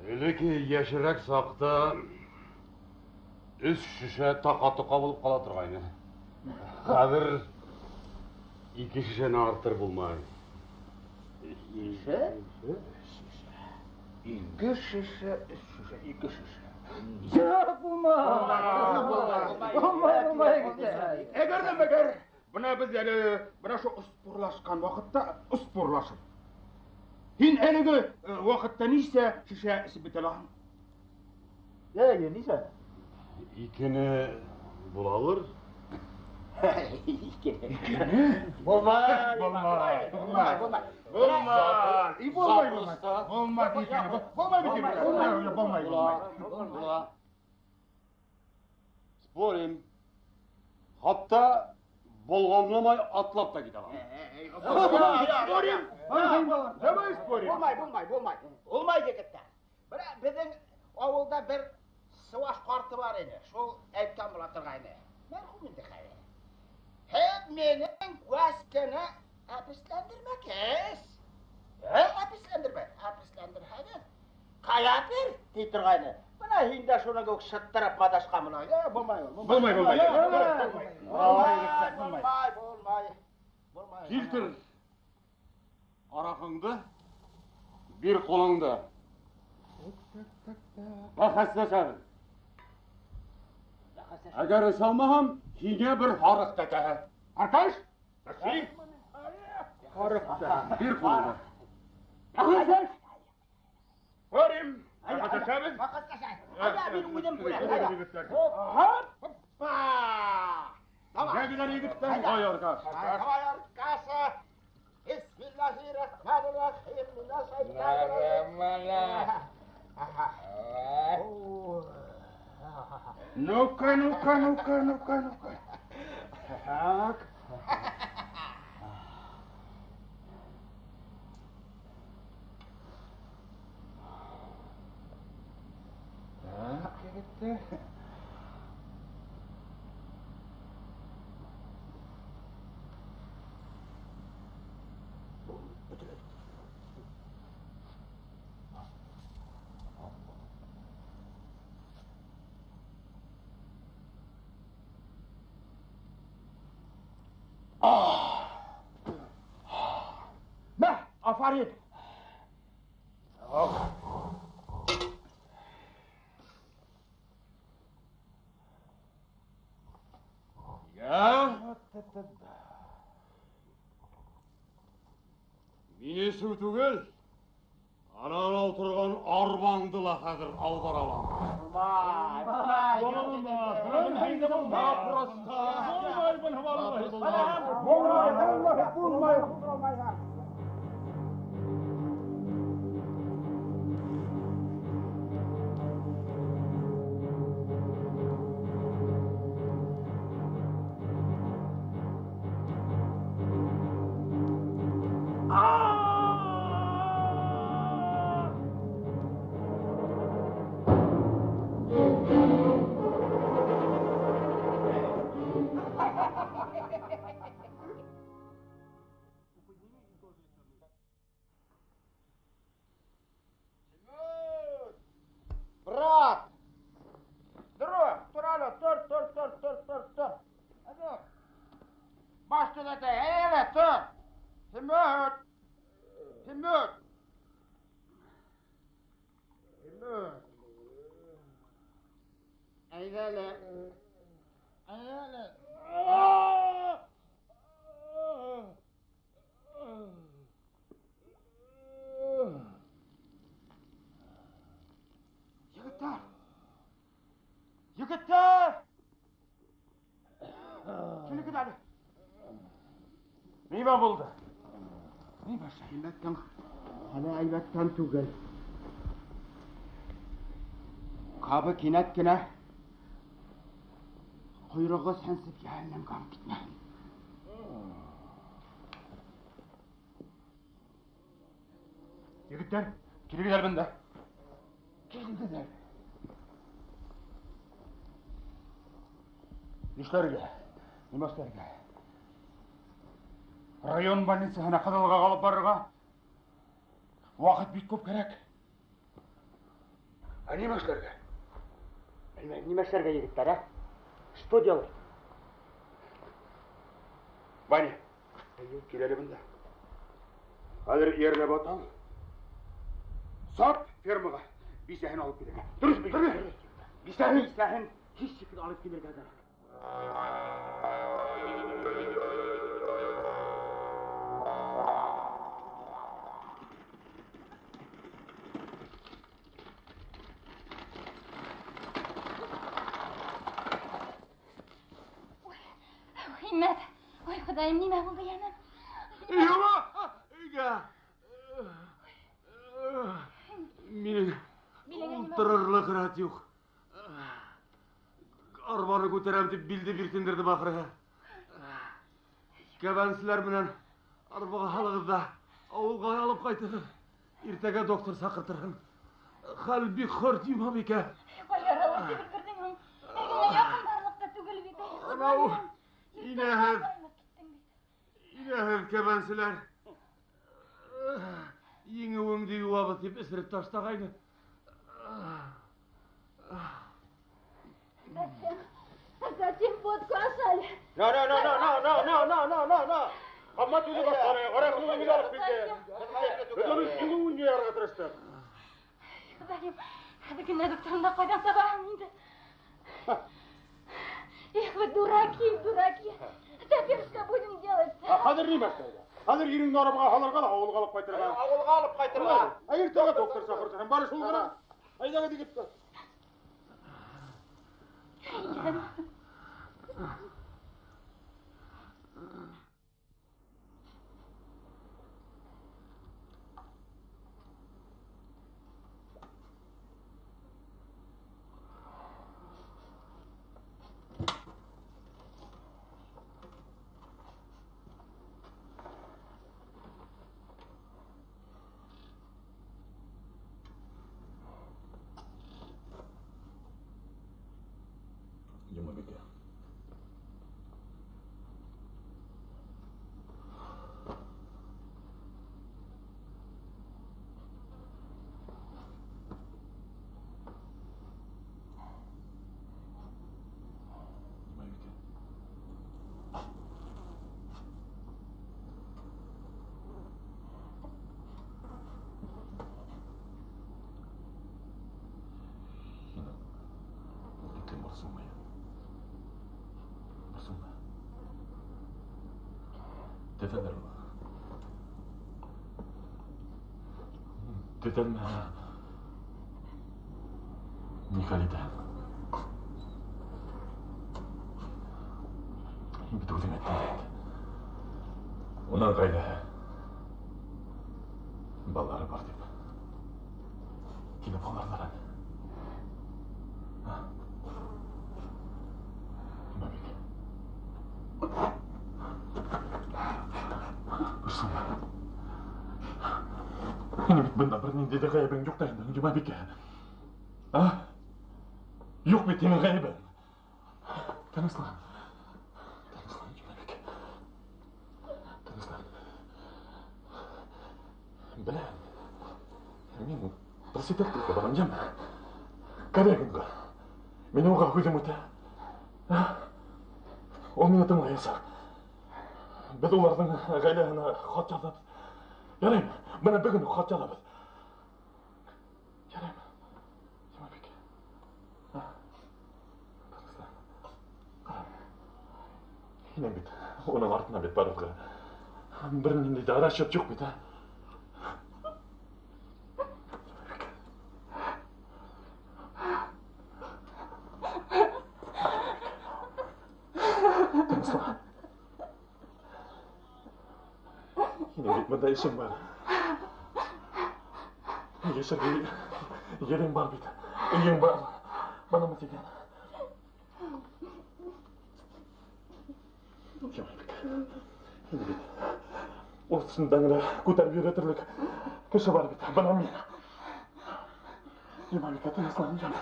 Öyle ki yaşarak sakta üç şişe taka bulup kala turgayны. Hazır iki şişeni artır bulmayın. İki şişe. Eğer buna biz yani buna şu uspurlaşkan vakitte uspurlaşır. Hin eligi vakitte neyse şişe isibit alan. Neyse? İkini bulalır. Bulmaz. Спорим. Hatta bolğamlamay atlap da gidelim. Спорим. Давай спорим. Olmay jigitler. Bizning avulda bir Sivas qarti var edi. Şol aytgan bo'la turgayni. Merhum edi qay. Hep mening vaskini hapislandirmakiz. Hapislandirmaydi. Qayatir deb turgayni. Mana hinda shuna ko'k shittirib madashgan bilan. Bo'lmay. Kiltir. Araqыңды Bir kolunda. Bakaslaşalım. Agar salmaham, yine bir harık teke. Arkadaş, bakayım. Harık teke. Bir kolunda. Arkadaş. Varım. Bakaslaşalım. Hadi bir uyudum buraya. Hoppa. Tamam. Ne güzel yigitler. Koy arkadaş. Koy arkası. Bismillahirrahmanirrahim. Minaşşeytanirracim. Nuka. Gitti. Aferin. Ya. Mini su tugul. Anan oturgan arbаңдыла хәзер алдар алам. Bırak. Dur hala, dur. Hadi. Başla da, hele dur. Himmet. Eylele. Yigitlar! Şunu gidelim. Nima bo'ldi? Nima shaylatdan hali aybatdan tugul. Qabı kinatgina quyrug'i sansib jahannamga olib ketma. Yigitlar, kelinglar bunda. Kelinglar. Nima ishlarga? Rayon больницасына Qizilga olib borishga vaqt bit ko'p kerak. Nima ishlarga? Bilmayman, nima ishlarga yigitlar, a? Что делать? Vani, keladi bunda. Hozir yerga botam. Sop fermaga bisahin olib keladi. Durust. Bisahin hech shekil olib keladi. Himmet. Oy Xudayim, nima bo'ldi yana? Mening o'ltirarlik rat yo'q. Arbani ko'taram deb bildi bir tindirdim axiri. Kabansizlar bilan arbaga halig'ida ovulga olib qaytadi. Ertaga doktor chaqirtirgan. Qalbi xo'rtiyman ekan. Qo'y yaralar deb birding. Menga yaqinlarlikda tugul bita. Ana İnahel kabansizlar. Yeni öngde yuvabı tip esirip taştağaydı. Zachем vodka asal. No. Amma tüzü bak oraya. Oraya kullanmayı alıp bildi. Bunu niye arkadaşlar? Benim bugün doktorumda koydan sabahım indi. Эх, вы дураки. Теперь что будем делать? Hadi ne başlaydı? Hadi yerinde arabaya halarga da avulga alıp qaytırga. Avulga alıp qaytırga. Ertaga doktor çağırsan bari şol gana. Aydaga digip dur. Жұмабеке. Dedem Николида. Битүүлэн айтсан. Унаа гайда. Баллары бар деп. Телефонлардан. Benar-benar tidak kayak bang Jok tayang cuma bikin. Yok bitin kayak bang. Tanışlan cuma bikin. Tanışlan. Ben просидел только в Рамджам. Корректно. Меня уходим это. Он меня там лезет. Бедулардың гайлана хат жазып. Ярайм. Мен бүгін хат жазып. Ярайм. Жұмабек. Таныстан. Хинен бит. Оның артына бет барып. Бірінен де арашып жоқ бит. Bunda işim var. Yaşar yerim var bir de. İyiyim var. Bana mı diyeceksin? Şimdi bir olsundan da kutar bir ötürlük kışı var bir de. Bana mı? Yemalik atınızdan canım.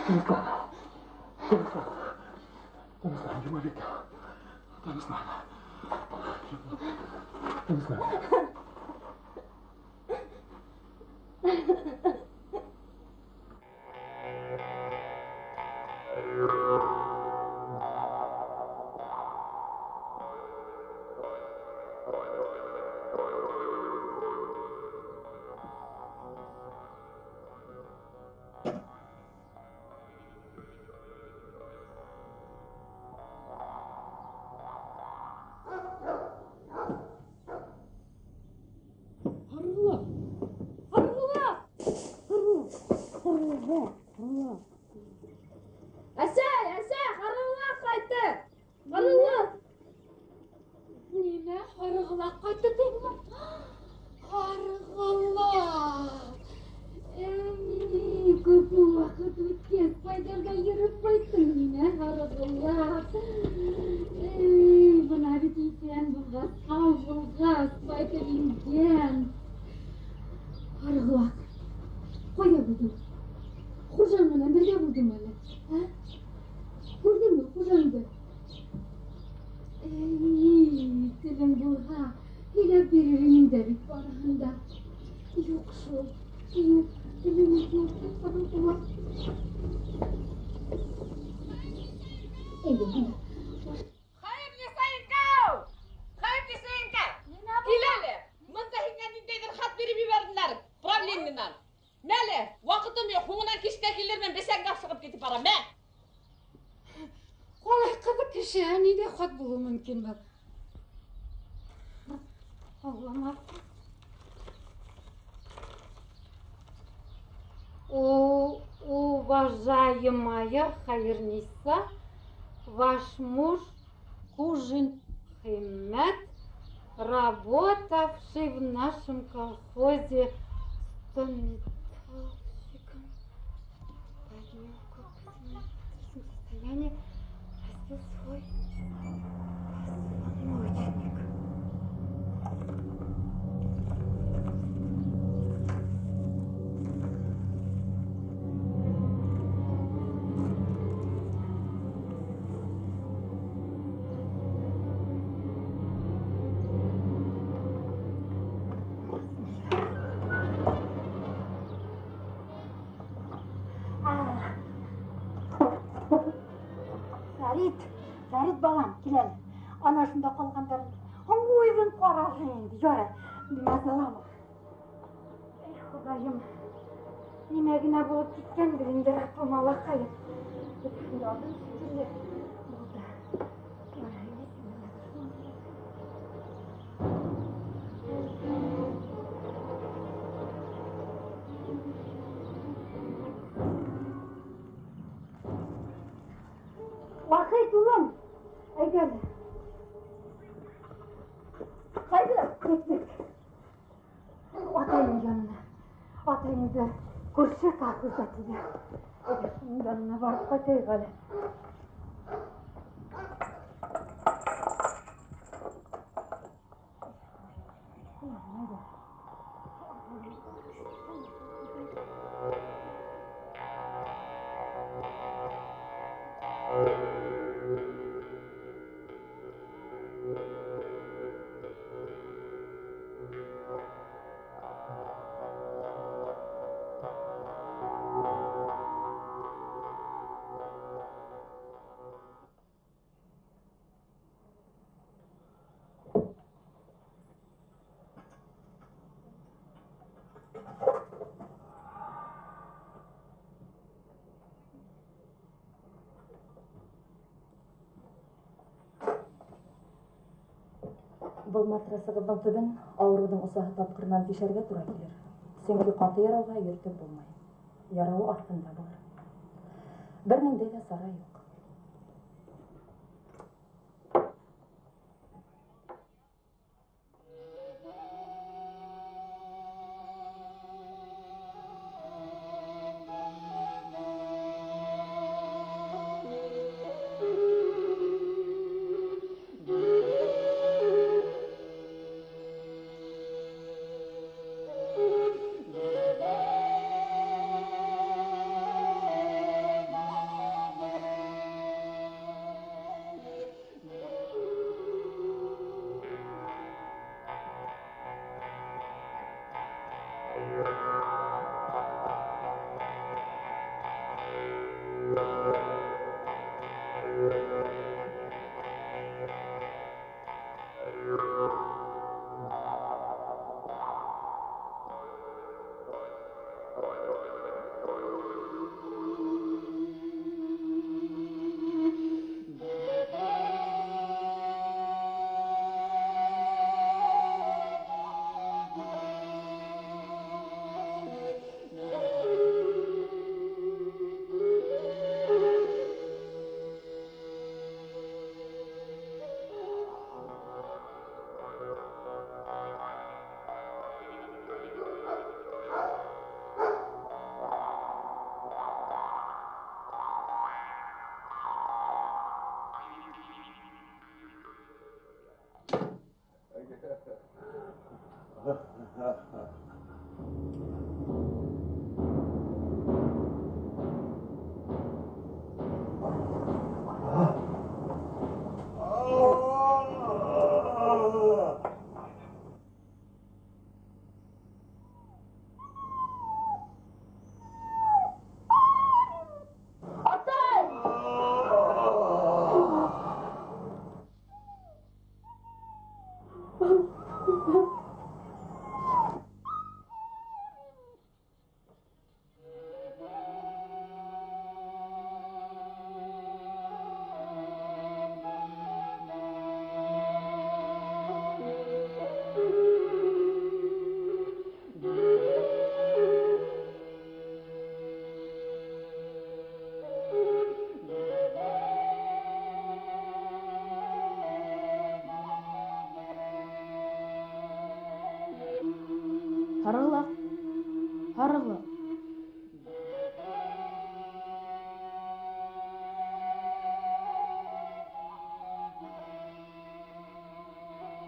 Tanıslan. Yemalik. Tanıslan. Tanıslan. Неше де хат болуы мүмкін бұл. Allah'ım. Уважаемая Хайырниса, ваш муж Кужин Химмет, работавший в нашем колхозе станитовщиком, поднял состояние, разбил свой позвоночник. Фәрит балам, келәл. Ана шында қалғандар. Ойын қаражы енді, жора. Мазалама. Ей, Құдайым. Немегіне болып кеткен бірінде рақым алақайын. Ядым шүкірлі болды. Вақит ұлым. Әйгәл. Қайды кеттік. Атайын жанына. Атайыңды көрсек ақылда тебе. Әйгәл жанына барып қайтайық әлі. Бұл матрасығыздың түбін аурудың ұсағы тапқырынан тешерге тұра келер. Сенгі қаты ярауға ертіп болмай. Ярауы артында болар. Бірніңде де сара жоқ.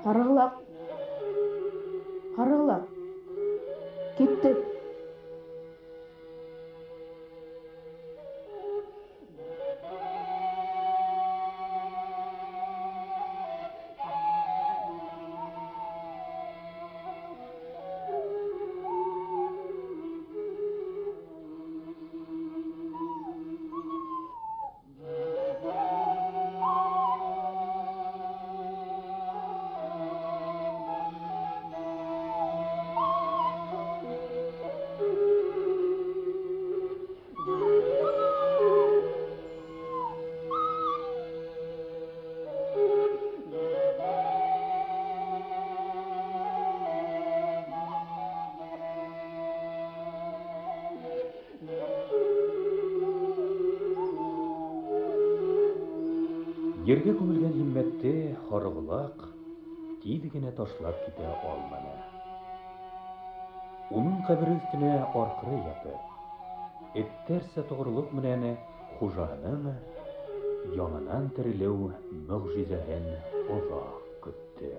Карыгылак. Карыгылак. Кеттик. Yerге күмілген Химметте Харыгылак тиз генә ташлап китә алманы. Уның кабере өстенә аркыры ятып, эттерсә тоғрылык менән хуҗаның янынан терелеү мөгъҗизәһен озак көтте.